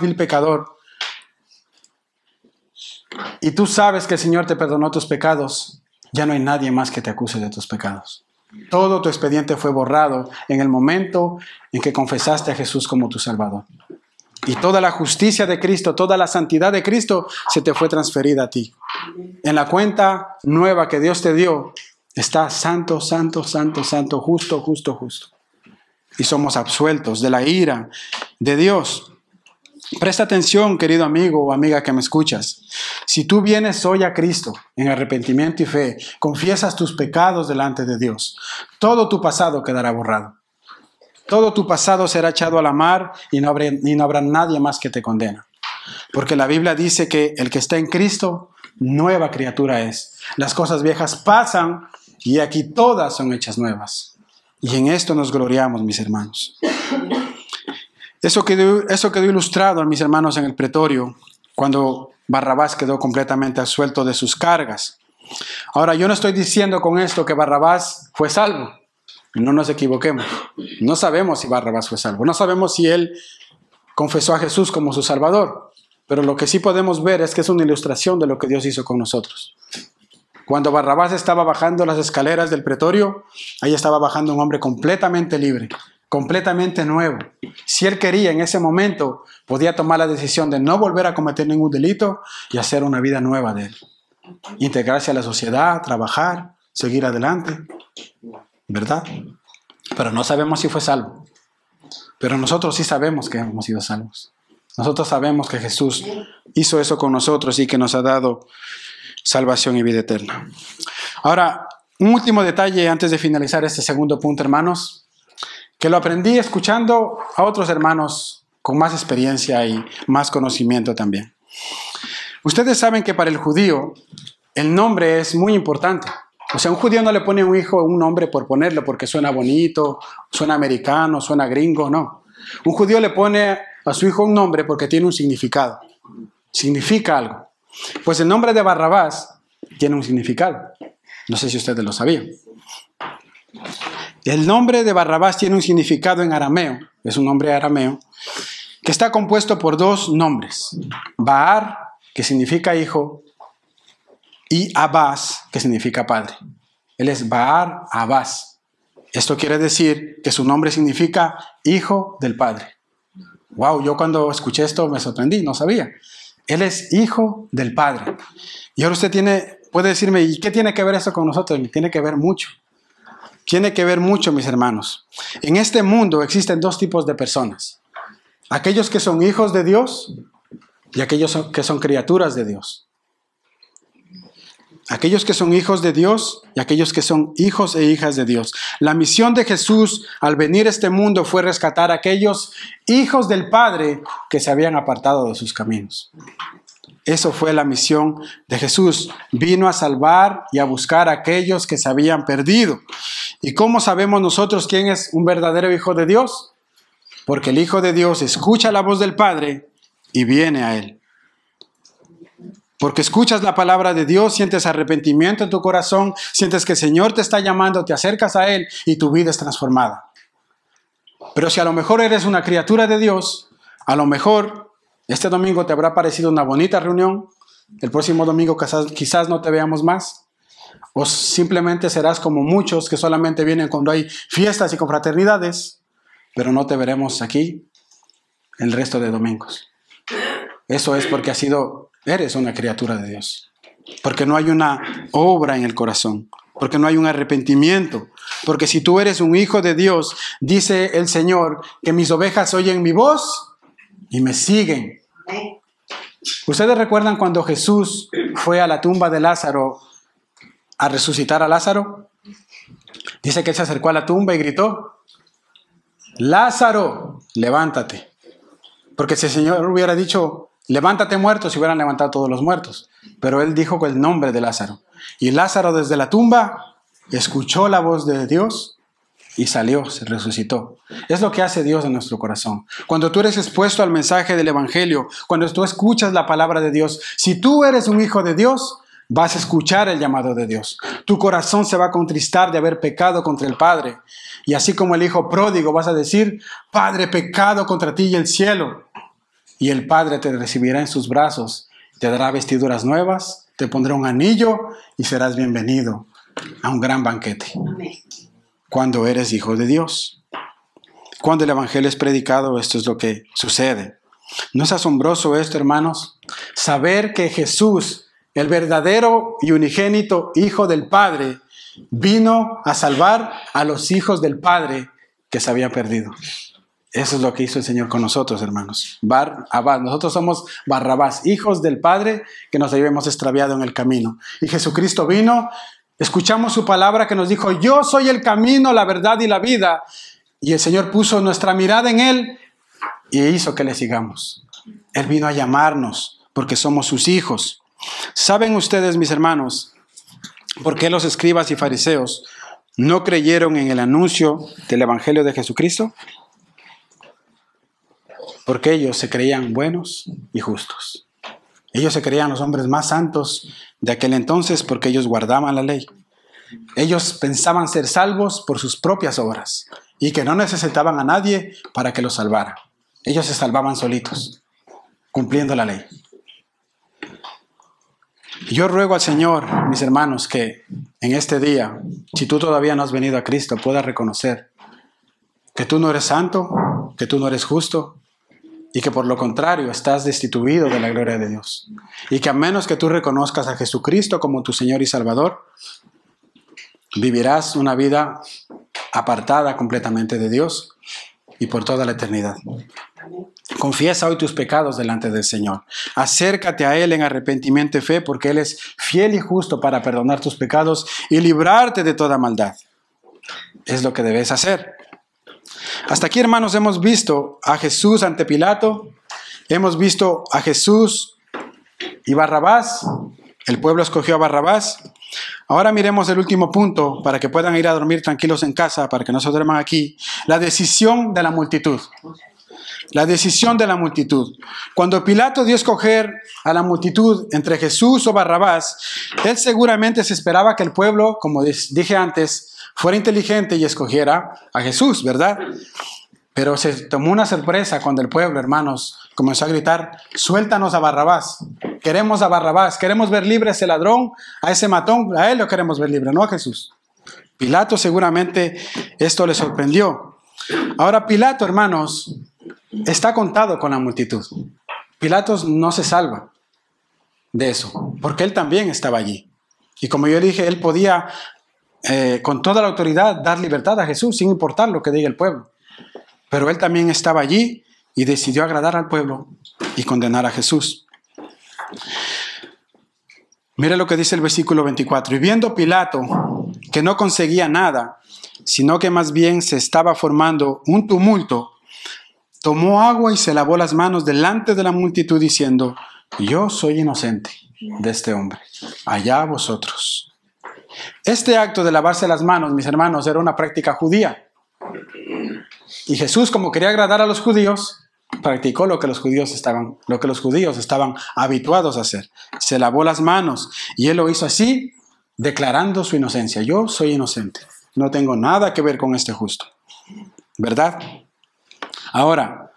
vil pecador, y tú sabes que el Señor te perdonó tus pecados, ya no hay nadie más que te acuse de tus pecados. Todo tu expediente fue borrado en el momento en que confesaste a Jesús como tu Salvador. Y toda la justicia de Cristo, toda la santidad de Cristo se te fue transferida a ti. En la cuenta nueva que Dios te dio, está santo, santo, santo, santo, justo, justo, justo. Y somos absueltos de la ira de Dios. Presta atención, querido amigo o amiga que me escuchas. Si tú vienes hoy a Cristo en arrepentimiento y fe, confiesas tus pecados delante de Dios, todo tu pasado quedará borrado. Todo tu pasado será echado a la mar y no habrá nadie más que te condena. Porque la Biblia dice que el que está en Cristo, nueva criatura es. Las cosas viejas pasan y aquí todas son hechas nuevas. Y en esto nos gloriamos, mis hermanos. Eso quedó ilustrado a mis hermanos en el pretorio, cuando Barrabás quedó completamente absuelto de sus cargas. Ahora, yo no estoy diciendo con esto que Barrabás fue salvo. No nos equivoquemos. No sabemos si Barrabás fue salvo. No sabemos si él confesó a Jesús como su Salvador. Pero lo que sí podemos ver es que es una ilustración de lo que Dios hizo con nosotros. Cuando Barrabás estaba bajando las escaleras del pretorio, ahí estaba bajando un hombre completamente libre, completamente nuevo. Si él quería en ese momento, podía tomar la decisión de no volver a cometer ningún delito y hacer una vida nueva de él. Integrarse a la sociedad, trabajar, seguir adelante, ¿verdad? Pero no sabemos si fue salvo. Pero nosotros sí sabemos que hemos sido salvos. Nosotros sabemos que Jesús hizo eso con nosotros y que nos ha dado salvación y vida eterna. Ahora, un último detalle antes de finalizar este segundo punto, hermanos, que lo aprendí escuchando a otros hermanos con más experiencia y más conocimiento también. Ustedes saben que para el judío el nombre es muy importante. O sea, un judío no le pone a un hijo un nombre por ponerlo porque suena bonito, suena americano, suena gringo, no. Un judío le pone a su hijo un nombre porque tiene un significado. Significa algo. Pues el nombre de Barrabás tiene un significado. No sé si ustedes lo sabían. El nombre de Barrabás tiene un significado en arameo, es un nombre arameo, que está compuesto por dos nombres. Baar, que significa hijo, y Abás, que significa padre. Él es Baar Abás. Esto quiere decir que su nombre significa hijo del padre. Wow, yo cuando escuché esto me sorprendí, no sabía. Él es hijo del Padre. Y ahora usted puede decirme, ¿y qué tiene que ver eso con nosotros? Tiene que ver mucho. Tiene que ver mucho, mis hermanos. En este mundo existen dos tipos de personas. Aquellos que son hijos de Dios y aquellos que son criaturas de Dios. Aquellos que son hijos de Dios y aquellos que son hijos e hijas de Dios. La misión de Jesús al venir a este mundo fue rescatar a aquellos hijos del Padre que se habían apartado de sus caminos. Eso fue la misión de Jesús. Vino a salvar y a buscar a aquellos que se habían perdido. ¿Y cómo sabemos nosotros quién es un verdadero hijo de Dios? Porque el Hijo de Dios escucha la voz del Padre y viene a Él. Porque escuchas la palabra de Dios, sientes arrepentimiento en tu corazón, sientes que el Señor te está llamando, te acercas a Él y tu vida es transformada. Pero si a lo mejor eres una criatura de Dios, a lo mejor Este domingo te habrá parecido una bonita reunión. El próximo domingo quizás no te veamos más. O simplemente serás como muchos que solamente vienen cuando hay fiestas y confraternidades, pero no te veremos aquí el resto de domingos. Eso es porque eres una criatura de Dios. Porque no hay una obra en el corazón. Porque no hay un arrepentimiento. Porque si tú eres un hijo de Dios, dice el Señor, que mis ovejas oyen mi voz y me siguen. ¿Ustedes recuerdan cuando Jesús fue a la tumba de Lázaro a resucitar a Lázaro? Dice que él se acercó a la tumba y gritó: Lázaro, levántate. Porque si el Señor hubiera dicho, levántate muerto, se hubieran levantado todos los muertos. Pero él dijo el nombre de Lázaro. Y Lázaro desde la tumba escuchó la voz de Dios y salió, se resucitó. Es lo que hace Dios en nuestro corazón. Cuando tú eres expuesto al mensaje del Evangelio, cuando tú escuchas la palabra de Dios, si tú eres un hijo de Dios, vas a escuchar el llamado de Dios. Tu corazón se va a contristar de haber pecado contra el Padre. Y así como el hijo pródigo vas a decir: Padre, pecado contra ti y el cielo. Y el Padre te recibirá en sus brazos, te dará vestiduras nuevas, te pondrá un anillo y serás bienvenido a un gran banquete. Amén. Cuando eres hijo de Dios. Cuando el Evangelio es predicado, esto es lo que sucede. ¿No es asombroso esto, hermanos? Saber que Jesús, el verdadero y unigénito Hijo del Padre, vino a salvar a los hijos del Padre que se habían perdido. Eso es lo que hizo el Señor con nosotros, hermanos. Barrabás. Nosotros somos Barrabás, hijos del Padre que nos habíamos extraviado en el camino. Y Jesucristo vino, escuchamos su palabra que nos dijo: yo soy el camino, la verdad y la vida. Y el Señor puso nuestra mirada en Él y hizo que le sigamos. Él vino a llamarnos porque somos sus hijos. ¿Saben ustedes, mis hermanos, por qué los escribas y fariseos no creyeron en el anuncio del Evangelio de Jesucristo? Porque ellos se creían buenos y justos. Ellos se creían los hombres más santos de aquel entonces porque ellos guardaban la ley. Ellos pensaban ser salvos por sus propias obras y que no necesitaban a nadie para que los salvara. Ellos se salvaban solitos, cumpliendo la ley. Yo ruego al Señor, mis hermanos, que en este día, si tú todavía no has venido a Cristo, puedas reconocer que tú no eres santo, que tú no eres justo, y que por lo contrario estás destituido de la gloria de Dios. Y que a menos que tú reconozcas a Jesucristo como tu Señor y Salvador, vivirás una vida apartada completamente de Dios y por toda la eternidad. Confiesa hoy tus pecados delante del Señor. Acércate a Él en arrepentimiento y fe, porque Él es fiel y justo para perdonar tus pecados y librarte de toda maldad. Es lo que debes hacer. Hasta aquí, hermanos, hemos visto a Jesús ante Pilato, hemos visto a Jesús y Barrabás. El pueblo escogió a Barrabás. Ahora miremos el último punto para que puedan ir a dormir tranquilos en casa, para que no se duerman aquí. La decisión de la multitud. La decisión de la multitud. Cuando Pilato dio a escoger a la multitud entre Jesús o Barrabás, él seguramente se esperaba que el pueblo, como dije antes, fuera inteligente y escogiera a Jesús, ¿verdad? Pero se tomó una sorpresa cuando el pueblo, hermanos, comenzó a gritar: suéltanos a Barrabás, queremos a Barrabás, queremos ver libre a ese ladrón, a ese matón, a él lo queremos ver libre, no a Jesús. Pilato seguramente esto le sorprendió. Ahora Pilato, hermanos, está contado con la multitud. Pilato no se salva de eso, porque él también estaba allí. Y como yo dije, él podía con toda la autoridad dar libertad a Jesús sin importar lo que diga el pueblo. Pero él también estaba allí y decidió agradar al pueblo y condenar a Jesús. Mira lo que dice el versículo 24. Y viendo Pilato que no conseguía nada, sino que más bien se estaba formando un tumulto, tomó agua y se lavó las manos delante de la multitud diciendo: yo soy inocente de este hombre, allá vosotros. Este acto de lavarse las manos, mis hermanos, era una práctica judía. Y Jesús, como quería agradar a los judíos, practicó lo que los judíos estaban habituados a hacer. Se lavó las manos y él lo hizo así, declarando su inocencia. Yo soy inocente, no tengo nada que ver con este justo. ¿Verdad? Ahora,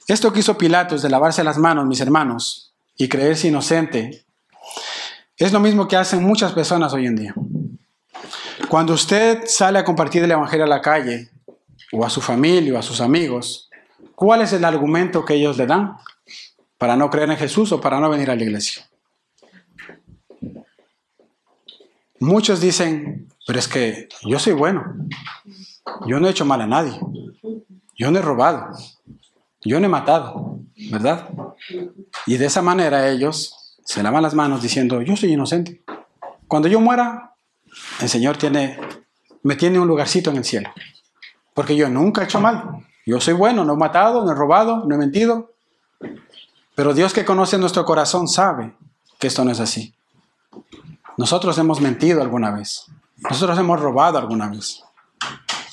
Esto que hizo Pilatos de lavarse las manos, mis hermanos, y creerse inocente, es lo mismo que hacen muchas personas hoy en día. Cuando usted sale a compartir el evangelio a la calle, o a su familia, o a sus amigos, ¿cuál es el argumento que ellos le dan para no creer en Jesús o para no venir a la iglesia? Muchos dicen, pero es que yo soy bueno, yo no he hecho mal a nadie, yo no he robado, yo no he matado, ¿verdad? Y de esa manera ellos se lavan las manos diciendo, yo soy inocente. Cuando yo muera, el Señor me tiene un lugarcito en el cielo, porque yo nunca he hecho mal. Yo soy bueno, no he matado, no he robado, no he mentido. Pero Dios, que conoce nuestro corazón, sabe que esto no es así. Nosotros hemos mentido alguna vez. Nosotros hemos robado alguna vez.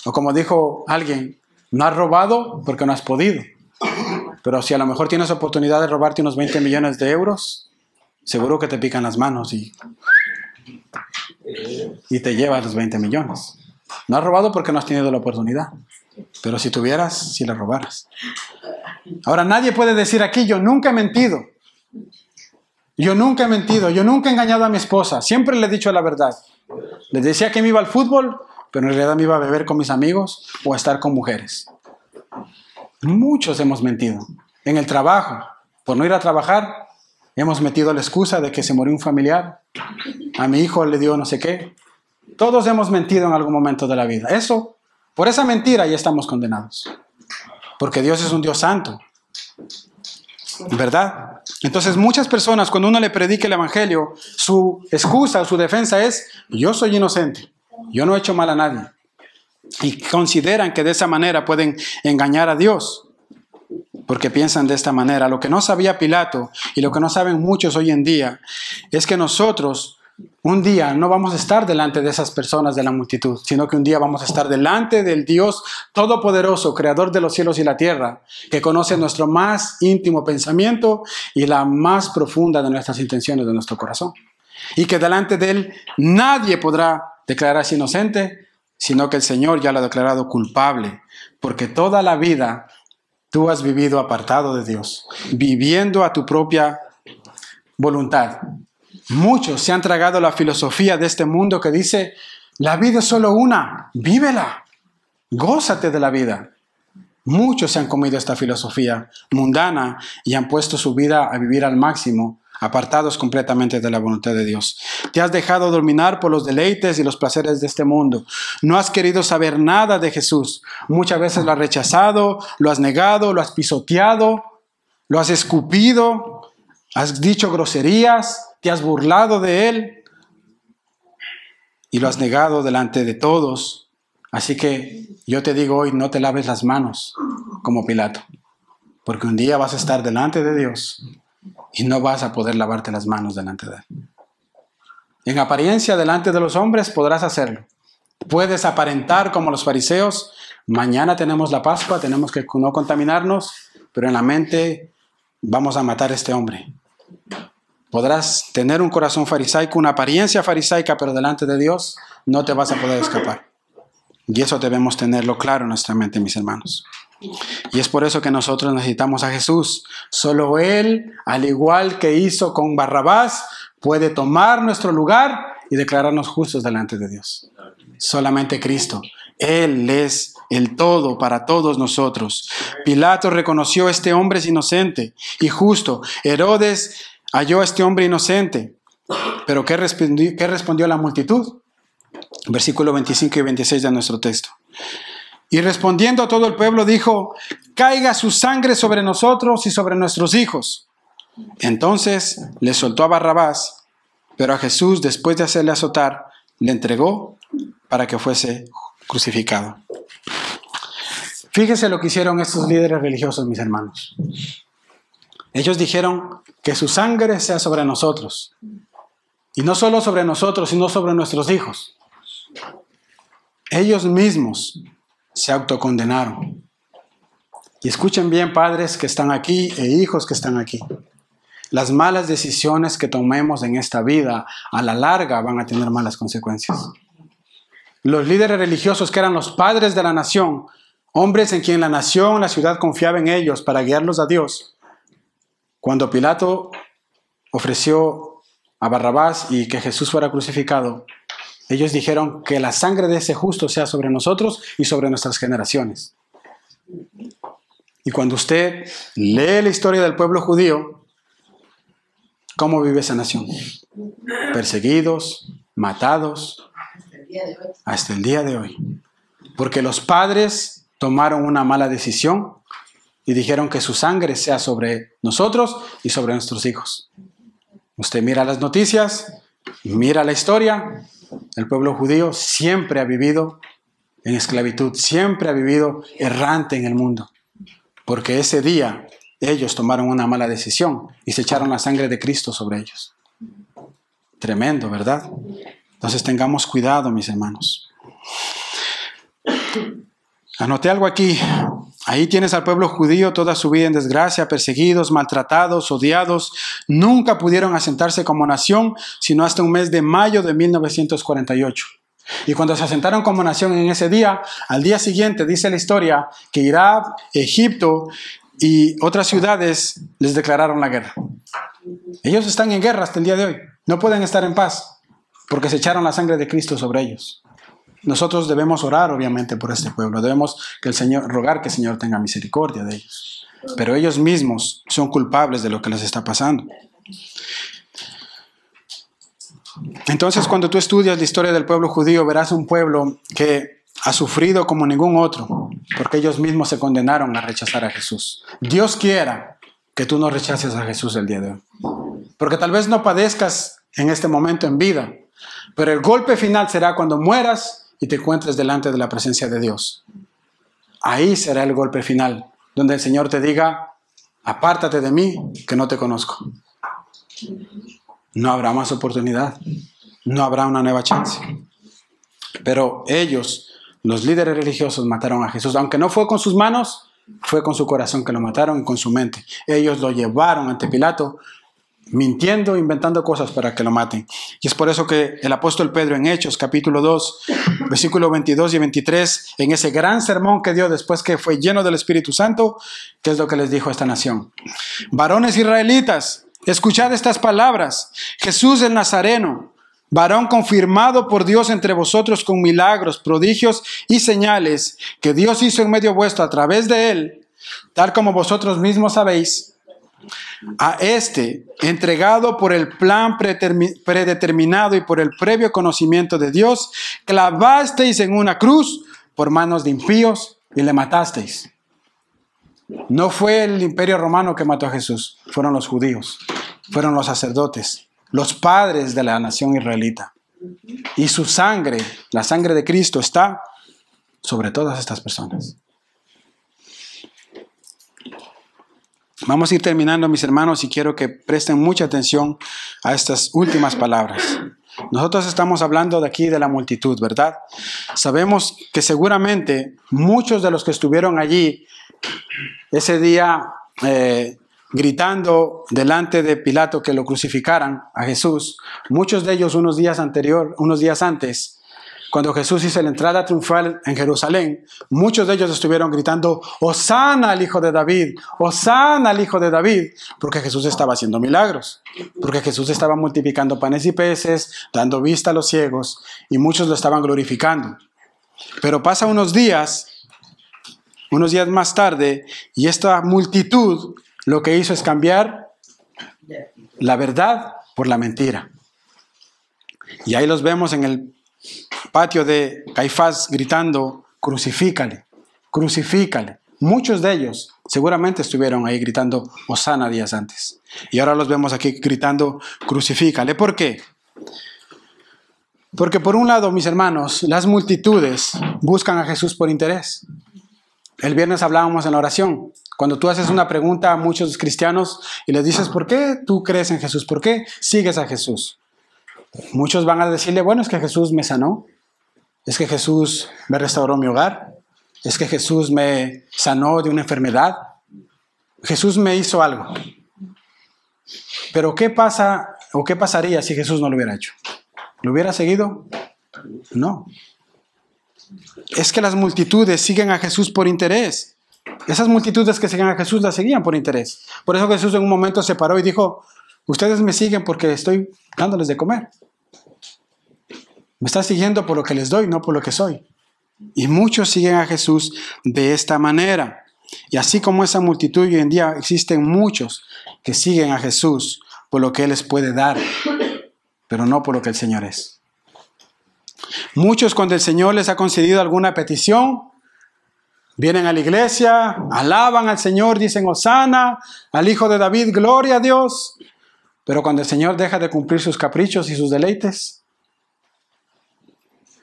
O como dijo alguien, no has robado porque no has podido. Pero si a lo mejor tienes oportunidad de robarte unos 20 millones de euros, seguro que te pican las manos y te llevas los 20 millones. No has robado porque no has tenido la oportunidad. Pero si tuvieras, si la robaras. Ahora, nadie puede decir aquí, yo nunca he mentido. Yo nunca he mentido, yo nunca he engañado a mi esposa. Siempre le he dicho la verdad. Les decía que me iba al fútbol, pero en realidad me iba a beber con mis amigos o a estar con mujeres. Muchos hemos mentido. En el trabajo, por no ir a trabajar, hemos metido la excusa de que se murió un familiar. A mi hijo le dio no sé qué. Todos hemos mentido en algún momento de la vida. Por esa mentira ya estamos condenados. Porque Dios es un Dios santo. ¿Verdad? Entonces muchas personas, cuando uno le predica el evangelio, su excusa o su defensa es, yo soy inocente, yo no he hecho mal a nadie. Y consideran que de esa manera pueden engañar a Dios, porque piensan de esta manera. Lo que no sabía Pilato y lo que no saben muchos hoy en día es que nosotros un día no vamos a estar delante de esas personas de la multitud, sino que un día vamos a estar delante del Dios Todopoderoso, Creador de los cielos y la tierra, que conoce nuestro más íntimo pensamiento y la más profunda de nuestras intenciones de nuestro corazón. Y que delante de Él nadie podrá declararse inocente, sino que el Señor ya lo ha declarado culpable, porque toda la vida tú has vivido apartado de Dios, viviendo a tu propia voluntad. Muchos se han tragado la filosofía de este mundo que dice, la vida es solo una, vívela, gózate de la vida. Muchos se han comido esta filosofía mundana y han puesto su vida a vivir al máximo, apartados completamente de la voluntad de Dios. Te has dejado dominar por los deleites y los placeres de este mundo. No has querido saber nada de Jesús. Muchas veces lo has rechazado, lo has negado, lo has pisoteado, lo has escupido, has dicho groserías, te has burlado de Él y lo has negado delante de todos. Así que yo te digo hoy, no te laves las manos como Pilato, porque un día vas a estar delante de Dios y no vas a poder lavarte las manos delante de Él. En apariencia, delante de los hombres podrás hacerlo. Puedes aparentar como los fariseos. Mañana tenemos la Pascua, tenemos que no contaminarnos, pero en la mente vamos a matar a este hombre. Podrás tener un corazón farisaico, una apariencia farisaica, pero delante de Dios no te vas a poder escapar. Y eso debemos tenerlo claro en nuestra mente, mis hermanos. Y es por eso que nosotros necesitamos a Jesús. Solo Él, al igual que hizo con Barrabás, puede tomar nuestro lugar y declararnos justos delante de Dios. Solamente Cristo. Él es el todo para todos nosotros. Pilato reconoció a este hombre es inocente y justo. Herodes halló a este hombre inocente. Pero ¿qué respondió la multitud? Versículo 25 y 26 de nuestro texto. Y respondiendo a todo el pueblo dijo, caiga su sangre sobre nosotros y sobre nuestros hijos. Entonces le soltó a Barrabás, pero a Jesús, después de hacerle azotar, le entregó para que fuese crucificado. Fíjese lo que hicieron estos líderes religiosos, mis hermanos. Ellos dijeron que su sangre sea sobre nosotros. Y no solo sobre nosotros, sino sobre nuestros hijos. Ellos mismos se autocondenaron. Y escuchen bien, padres que están aquí e hijos que están aquí. Las malas decisiones que tomemos en esta vida, a la larga van a tener malas consecuencias. Los líderes religiosos que eran los padres de la nación, hombres en quien la nación, la ciudad confiaba en ellos para guiarlos a Dios. Cuando Pilato ofreció a Barrabás y que Jesús fuera crucificado, ellos dijeron que la sangre de ese justo sea sobre nosotros y sobre nuestras generaciones. Y cuando usted lee la historia del pueblo judío, ¿cómo vive esa nación? Perseguidos, matados, hasta el día de hoy. Porque los padres tomaron una mala decisión y dijeron que su sangre sea sobre nosotros y sobre nuestros hijos. Usted mira las noticias, mira la historia. El pueblo judío siempre ha vivido en esclavitud, siempre ha vivido errante en el mundo. Porque ese día ellos tomaron una mala decisión y se echaron la sangre de Cristo sobre ellos. Tremendo, ¿verdad? Entonces tengamos cuidado, mis hermanos. Anoté algo aquí. Ahí tienes al pueblo judío toda su vida en desgracia, perseguidos, maltratados, odiados. Nunca pudieron asentarse como nación, sino hasta un mes de mayo de 1948. Y cuando se asentaron como nación en ese día, al día siguiente dice la historia que Irak, Egipto y otras ciudades les declararon la guerra. Ellos están en guerra hasta el día de hoy. No pueden estar en paz porque se echaron la sangre de Cristo sobre ellos. Nosotros debemos orar, obviamente, por este pueblo. Debemos rogar que el Señor tenga misericordia de ellos. Pero ellos mismos son culpables de lo que les está pasando. Entonces, cuando tú estudias la historia del pueblo judío, verás un pueblo que ha sufrido como ningún otro, porque ellos mismos se condenaron a rechazar a Jesús. Dios quiera que tú no rechaces a Jesús el día de hoy. Porque tal vez no padezcas en este momento en vida, pero el golpe final será cuando mueras y te encuentres delante de la presencia de Dios. Ahí será el golpe final, donde el Señor te diga, apártate de mí, que no te conozco. No habrá más oportunidad, no habrá una nueva chance. Pero ellos, los líderes religiosos, mataron a Jesús. Aunque no fue con sus manos, fue con su corazón que lo mataron y con su mente. Ellos lo llevaron ante Pilato, mintiendo, inventando cosas para que lo maten. Y es por eso que el apóstol Pedro en Hechos, capítulo 2, versículos 22 y 23, en ese gran sermón que dio después que fue lleno del Espíritu Santo, ¿qué es lo que les dijo a esta nación? Varones israelitas, escuchad estas palabras. Jesús el Nazareno, varón confirmado por Dios entre vosotros con milagros, prodigios y señales que Dios hizo en medio vuestro a través de él, tal como vosotros mismos sabéis, a este, entregado por el plan predeterminado y por el previo conocimiento de Dios, clavasteis en una cruz por manos de impíos y le matasteis. No fue el imperio romano que mató a Jesús, fueron los judíos, fueron los sacerdotes, los padres de la nación israelita. Y su sangre, la sangre de Cristo, está sobre todas estas personas. Vamos a ir terminando, mis hermanos, y quiero que presten mucha atención a estas últimas palabras. Nosotros estamos hablando de aquí de la multitud, ¿verdad? Sabemos que seguramente muchos de los que estuvieron allí ese día gritando delante de Pilato que lo crucificaran a Jesús, muchos de ellos unos días antes, cuando Jesús hizo la entrada triunfal en Jerusalén, muchos de ellos estuvieron gritando, Hosana al Hijo de David, Hosana al Hijo de David, porque Jesús estaba haciendo milagros, porque Jesús estaba multiplicando panes y peces, dando vista a los ciegos, y muchos lo estaban glorificando. Pero pasa unos días más tarde, y esta multitud lo que hizo es cambiar la verdad por la mentira. Y ahí los vemos en el patio de Caifás gritando, crucifícale, crucifícale. Muchos de ellos seguramente estuvieron ahí gritando Hosana días antes. Y ahora los vemos aquí gritando, crucifícale. ¿Por qué? Porque por un lado, mis hermanos, las multitudes buscan a Jesús por interés. El viernes hablábamos en la oración. Cuando tú haces una pregunta a muchos cristianos y les dices, ¿por qué tú crees en Jesús? ¿Por qué sigues a Jesús? Muchos van a decirle, bueno, es que Jesús me sanó, es que Jesús me restauró mi hogar, es que Jesús me sanó de una enfermedad, Jesús me hizo algo. Pero ¿qué pasa o qué pasaría si Jesús no lo hubiera hecho? ¿Lo hubiera seguido? No. es que las multitudes siguen a Jesús por interés. Esas multitudes que siguen a Jesús las seguían por interés. Por eso Jesús en un momento se paró y dijo, ustedes me siguen porque estoy dándoles de comer. Me están siguiendo por lo que les doy, no por lo que soy. Y muchos siguen a Jesús de esta manera. Y así como esa multitud, hoy en día existen muchos que siguen a Jesús por lo que Él les puede dar, pero no por lo que el Señor es. Muchos, cuando el Señor les ha concedido alguna petición, vienen a la iglesia, alaban al Señor, dicen Hosana, al Hijo de David, gloria a Dios. Pero cuando el Señor deja de cumplir sus caprichos y sus deleites,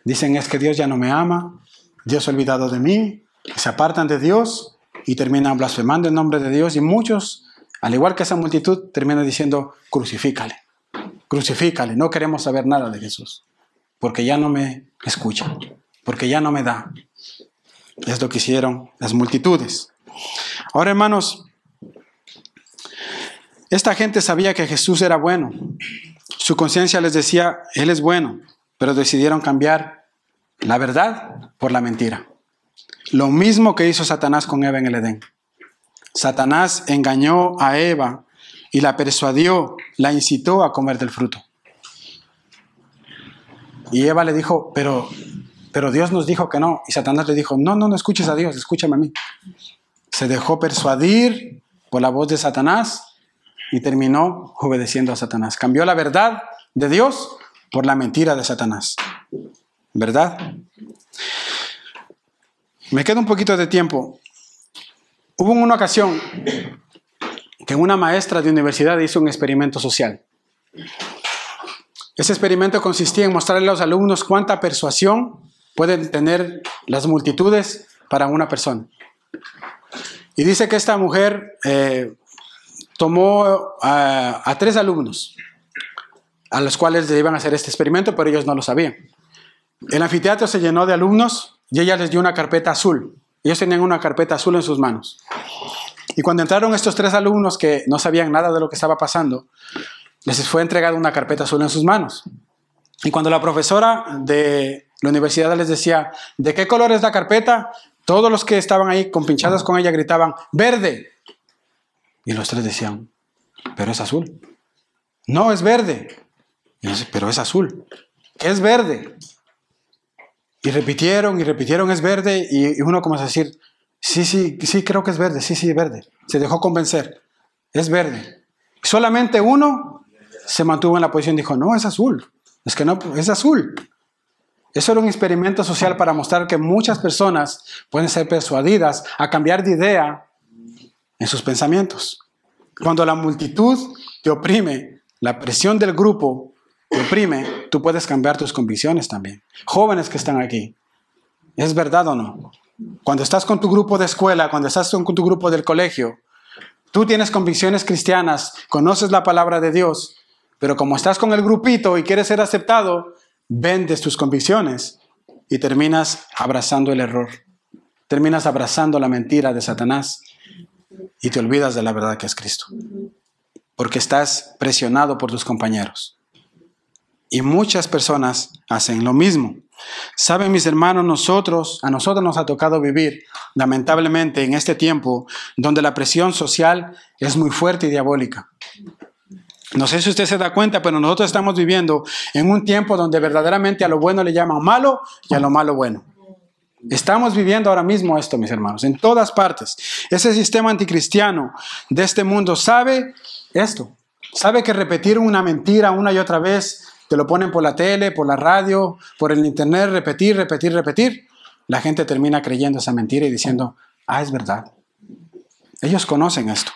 dicen es que Dios ya no me ama, Dios se ha olvidado de mí, se apartan de Dios y terminan blasfemando en nombre de Dios. Y muchos, al igual que esa multitud, terminan diciendo crucifícale, crucifícale, no queremos saber nada de Jesús, porque ya no me escucha, porque ya no me da. Es lo que hicieron las multitudes. Ahora, hermanos, esta gente sabía que Jesús era bueno. Su conciencia les decía, Él es bueno, pero decidieron cambiar la verdad por la mentira. Lo mismo que hizo Satanás con Eva en el Edén. Satanás engañó a Eva y la persuadió, la incitó a comer del fruto. Y Eva le dijo, pero Dios nos dijo que no. Y Satanás le dijo, no escuches a Dios, escúchame a mí. Se dejó persuadir por la voz de Satanás y terminó obedeciendo a Satanás. Cambió la verdad de Dios por la mentira de Satanás. ¿Verdad? Me queda un poquito de tiempo. Hubo una ocasión que una maestra de universidad hizo un experimento social. Ese experimento consistía en mostrarle a los alumnos cuánta persuasión pueden tener las multitudes para una persona. Y dice que esta mujer tomó a 3 alumnos a los cuales le iban a hacer este experimento, pero ellos no lo sabían. El anfiteatro se llenó de alumnos y ella les dio una carpeta azul. Ellos tenían una carpeta azul en sus manos. Y cuando entraron estos 3 alumnos que no sabían nada de lo que estaba pasando, les fue entregada una carpeta azul en sus manos. Y cuando la profesora de la universidad les decía, ¿de qué color es la carpeta? Todos los que estaban ahí compinchados con ella gritaban, ¡verde! Y los 3 decían, pero es azul. No, es verde. Y dice, pero es azul. ¿Qué es verde? Y repitieron, es verde. Y uno comenzó a decir, sí, creo que es verde. Sí, es verde. Se dejó convencer. Es verde. Solamente uno se mantuvo en la posición y dijo, no, es azul. Es que no, es azul. Eso era un experimento social para mostrar que muchas personas pueden ser persuadidas a cambiar de idea en sus pensamientos. Cuando la multitud te oprime, la presión del grupo te oprime, tú puedes cambiar tus convicciones también. Jóvenes que están aquí, ¿es verdad o no? Cuando estás con tu grupo de escuela, cuando estás con tu grupo del colegio, tú tienes convicciones cristianas, conoces la palabra de Dios, pero como estás con el grupito y quieres ser aceptado, vendes tus convicciones y terminas abrazando el error. Terminas abrazando la mentira de Satanás y te olvidas de la verdad que es Cristo. Porque estás presionado por tus compañeros. Y muchas personas hacen lo mismo. Saben, mis hermanos, a nosotros nos ha tocado vivir, lamentablemente, en este tiempo donde la presión social es muy fuerte y diabólica. No sé si usted se da cuenta, pero nosotros estamos viviendo en un tiempo donde verdaderamente a lo bueno le llaman malo y a lo malo bueno. Estamos viviendo ahora mismo esto, mis hermanos, en todas partes. Ese sistema anticristiano de este mundo sabe esto. Sabe que repetir una mentira una y otra vez, te lo ponen por la tele, por la radio, por el internet, repetir. La gente termina creyendo esa mentira y diciendo, es verdad. Ellos conocen esto.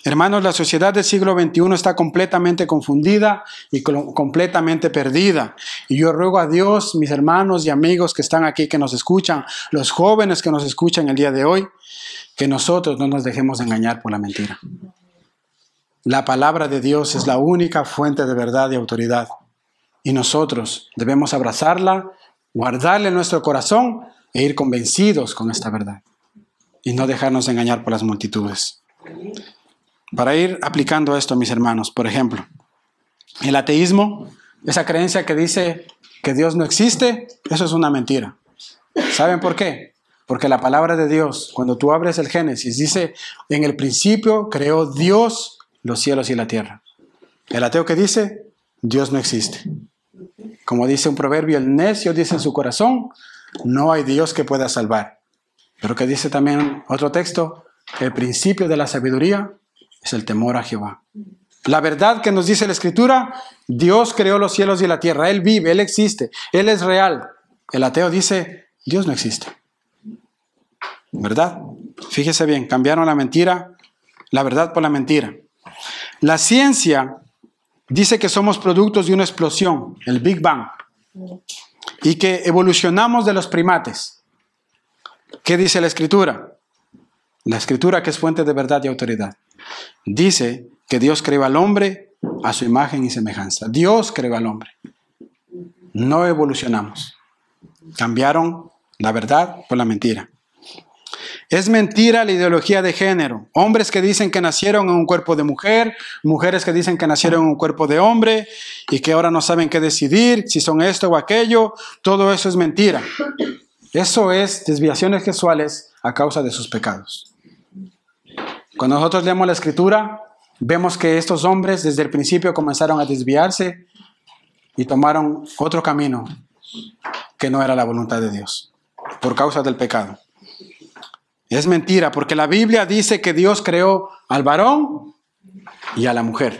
Hermanos, la sociedad del siglo XXI está completamente confundida y completamente perdida. Y yo ruego a Dios, mis hermanos y amigos que están aquí, que nos escuchan, los jóvenes que nos escuchan el día de hoy, que nosotros no nos dejemos engañar por la mentira. La palabra de Dios es la única fuente de verdad y autoridad. Y nosotros debemos abrazarla, guardarla en nuestro corazón e ir convencidos con esta verdad. Y no dejarnos engañar por las multitudes. Para ir aplicando esto, mis hermanos, por ejemplo, el ateísmo, esa creencia que dice que Dios no existe, eso es una mentira. ¿Saben por qué? Porque la palabra de Dios, cuando tú abres el Génesis, dice, en el principio creó Dios los cielos y la tierra. El ateo que dice, Dios no existe. Como dice un proverbio, el necio dice en su corazón, no hay Dios que pueda salvar. Pero que dice también otro texto, el principio de la sabiduría es el temor a Jehová. La verdad que nos dice la Escritura, Dios creó los cielos y la tierra. Él vive, Él existe, Él es real. El ateo dice, Dios no existe. ¿Verdad? Fíjese bien, cambiaron la mentira, la verdad por la mentira. La ciencia dice que somos productos de una explosión, el Big Bang, y que evolucionamos de los primates. ¿Qué dice la Escritura? La Escritura, que es fuente de verdad y autoridad, dice que Dios creó al hombre a su imagen y semejanza. Dios creó al hombre. No evolucionamos. Cambiaron la verdad por la mentira. Es mentira la ideología de género. Hombres que dicen que nacieron en un cuerpo de mujer, mujeres que dicen que nacieron en un cuerpo de hombre y que ahora no saben qué decidir, si son esto o aquello. Todo eso es mentira. Eso es desviaciones sexuales a causa de sus pecados. Cuando nosotros leemos la Escritura, vemos que estos hombres desde el principio comenzaron a desviarse y tomaron otro camino que no era la voluntad de Dios, por causa del pecado. Es mentira, porque la Biblia dice que Dios creó al varón y a la mujer.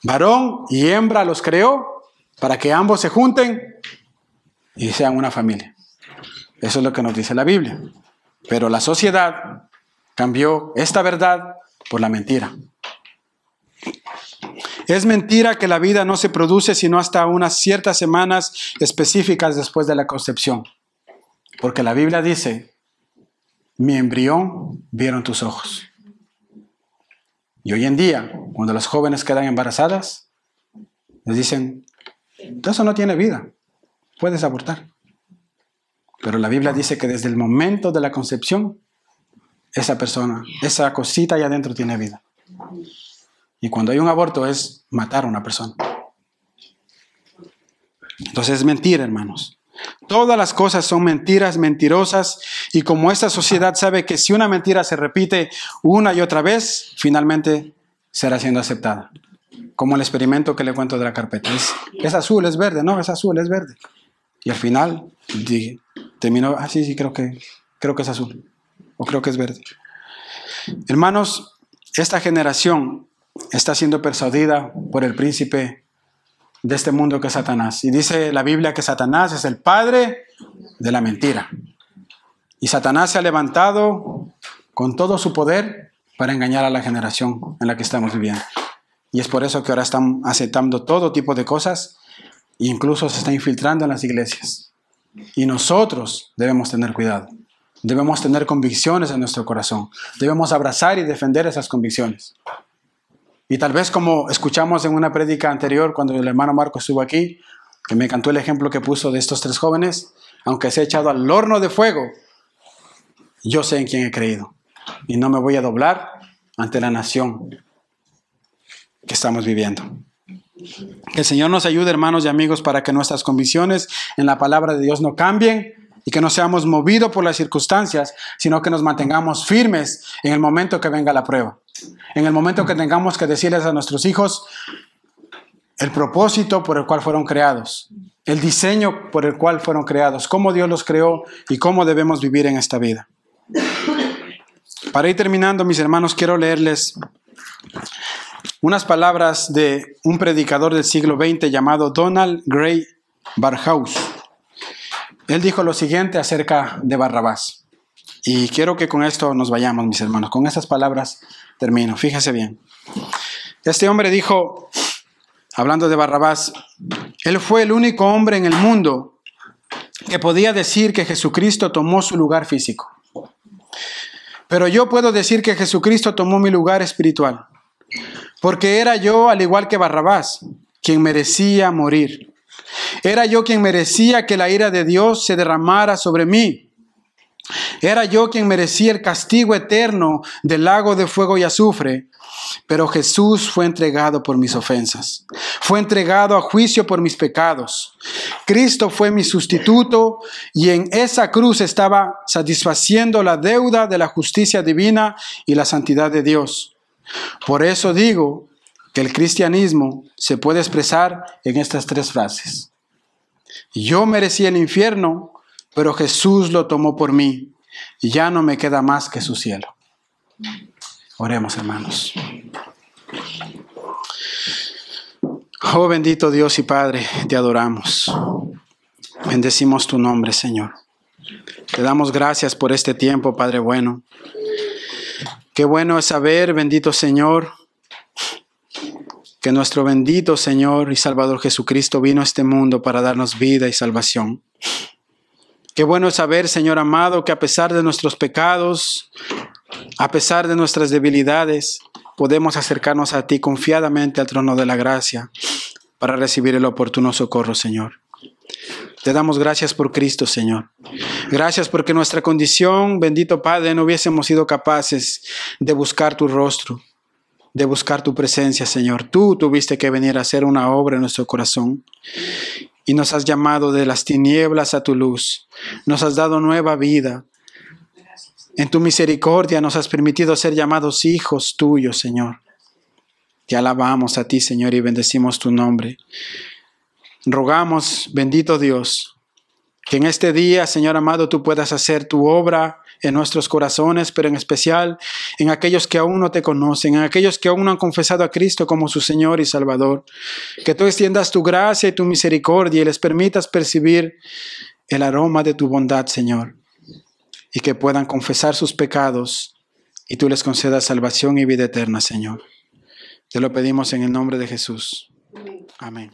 Varón y hembra los creó para que ambos se junten y sean una familia. Eso es lo que nos dice la Biblia. Pero la sociedad cambió esta verdad por la mentira. Es mentira que la vida no se produce sino hasta unas ciertas semanas específicas después de la concepción. Porque la Biblia dice, mi embrión vieron tus ojos. Y hoy en día, cuando las jóvenes quedan embarazadas, les dicen, eso no tiene vida, puedes abortar. Pero la Biblia dice que desde el momento de la concepción, esa persona, esa cosita allá adentro tiene vida. Y cuando hay un aborto es matar a una persona. Entonces es mentira, hermanos. Todas las cosas son mentiras, mentirosas, y como esta sociedad sabe que si una mentira se repite una y otra vez, finalmente será siendo aceptada. Como el experimento que le cuento de la carpeta. Es azul, es verde, no, es azul, es verde. Y al final terminó, sí, creo que es azul, o creo que es verde. Hermanos, esta generación está siendo persuadida por el príncipe de este mundo que es Satanás. Y dice la Biblia que Satanás es el padre de la mentira. Y Satanás se ha levantado con todo su poder para engañar a la generación en la que estamos viviendo. Y es por eso que ahora están aceptando todo tipo de cosas, e incluso se está infiltrando en las iglesias. Y nosotros debemos tener cuidado. Debemos tener convicciones en nuestro corazón. Debemos abrazar y defender esas convicciones. Y tal vez como escuchamos en una prédica anterior, cuando el hermano Marco estuvo aquí, que me encantó el ejemplo que puso de estos 3 jóvenes, aunque se ha echado al horno de fuego, yo sé en quién he creído. Y no me voy a doblar ante la nación que estamos viviendo. Que el Señor nos ayude, hermanos y amigos, para que nuestras convicciones en la palabra de Dios no cambien y que no seamos movidos por las circunstancias, sino que nos mantengamos firmes en el momento que venga la prueba. En el momento que tengamos que decirles a nuestros hijos el propósito por el cual fueron creados, el diseño por el cual fueron creados, cómo Dios los creó y cómo debemos vivir en esta vida. Para ir terminando, mis hermanos, quiero leerles unas palabras de un predicador del siglo XX llamado Donald Grey Barhouse. Él dijo lo siguiente acerca de Barrabás. Y quiero que con esto nos vayamos, mis hermanos. Con estas palabras termino. Fíjese bien. Este hombre dijo, hablando de Barrabás, él fue el único hombre en el mundo que podía decir que Jesucristo tomó su lugar físico. Pero yo puedo decir que Jesucristo tomó mi lugar espiritual. Porque era yo, al igual que Barrabás, quien merecía morir. Era yo quien merecía que la ira de Dios se derramara sobre mí. Era yo quien merecía el castigo eterno del lago de fuego y azufre. Pero Jesús fue entregado por mis ofensas. Fue entregado a juicio por mis pecados. Cristo fue mi sustituto y en esa cruz estaba satisfaciendo la deuda de la justicia divina y la santidad de Dios. Por eso digo que el cristianismo se puede expresar en estas 3 frases. Yo merecía el infierno, pero Jesús lo tomó por mí y ya no me queda más que su cielo. Oremos, hermanos. Oh bendito Dios y Padre, te adoramos. Bendecimos tu nombre, Señor. Te damos gracias por este tiempo, Padre bueno. Qué bueno es saber, bendito Señor, que nuestro bendito Señor y Salvador Jesucristo vino a este mundo para darnos vida y salvación. Qué bueno es saber, Señor amado, que a pesar de nuestros pecados, a pesar de nuestras debilidades, podemos acercarnos a ti confiadamente al trono de la gracia para recibir el oportuno socorro, Señor. Te damos gracias por Cristo, Señor. Gracias porque nuestra condición, bendito Padre, no hubiésemos sido capaces de buscar tu rostro, de buscar tu presencia, Señor. Tú tuviste que venir a hacer una obra en nuestro corazón y nos has llamado de las tinieblas a tu luz. Nos has dado nueva vida. En tu misericordia nos has permitido ser llamados hijos tuyos, Señor. Te alabamos a ti, Señor, y bendecimos tu nombre. Rogamos, bendito Dios, que en este día, Señor amado, tú puedas hacer tu obra en nuestros corazones, pero en especial en aquellos que aún no te conocen, en aquellos que aún no han confesado a Cristo como su Señor y Salvador. Que tú extiendas tu gracia y tu misericordia y les permitas percibir el aroma de tu bondad, Señor, y que puedan confesar sus pecados y tú les concedas salvación y vida eterna, Señor. Te lo pedimos en el nombre de Jesús. Amén.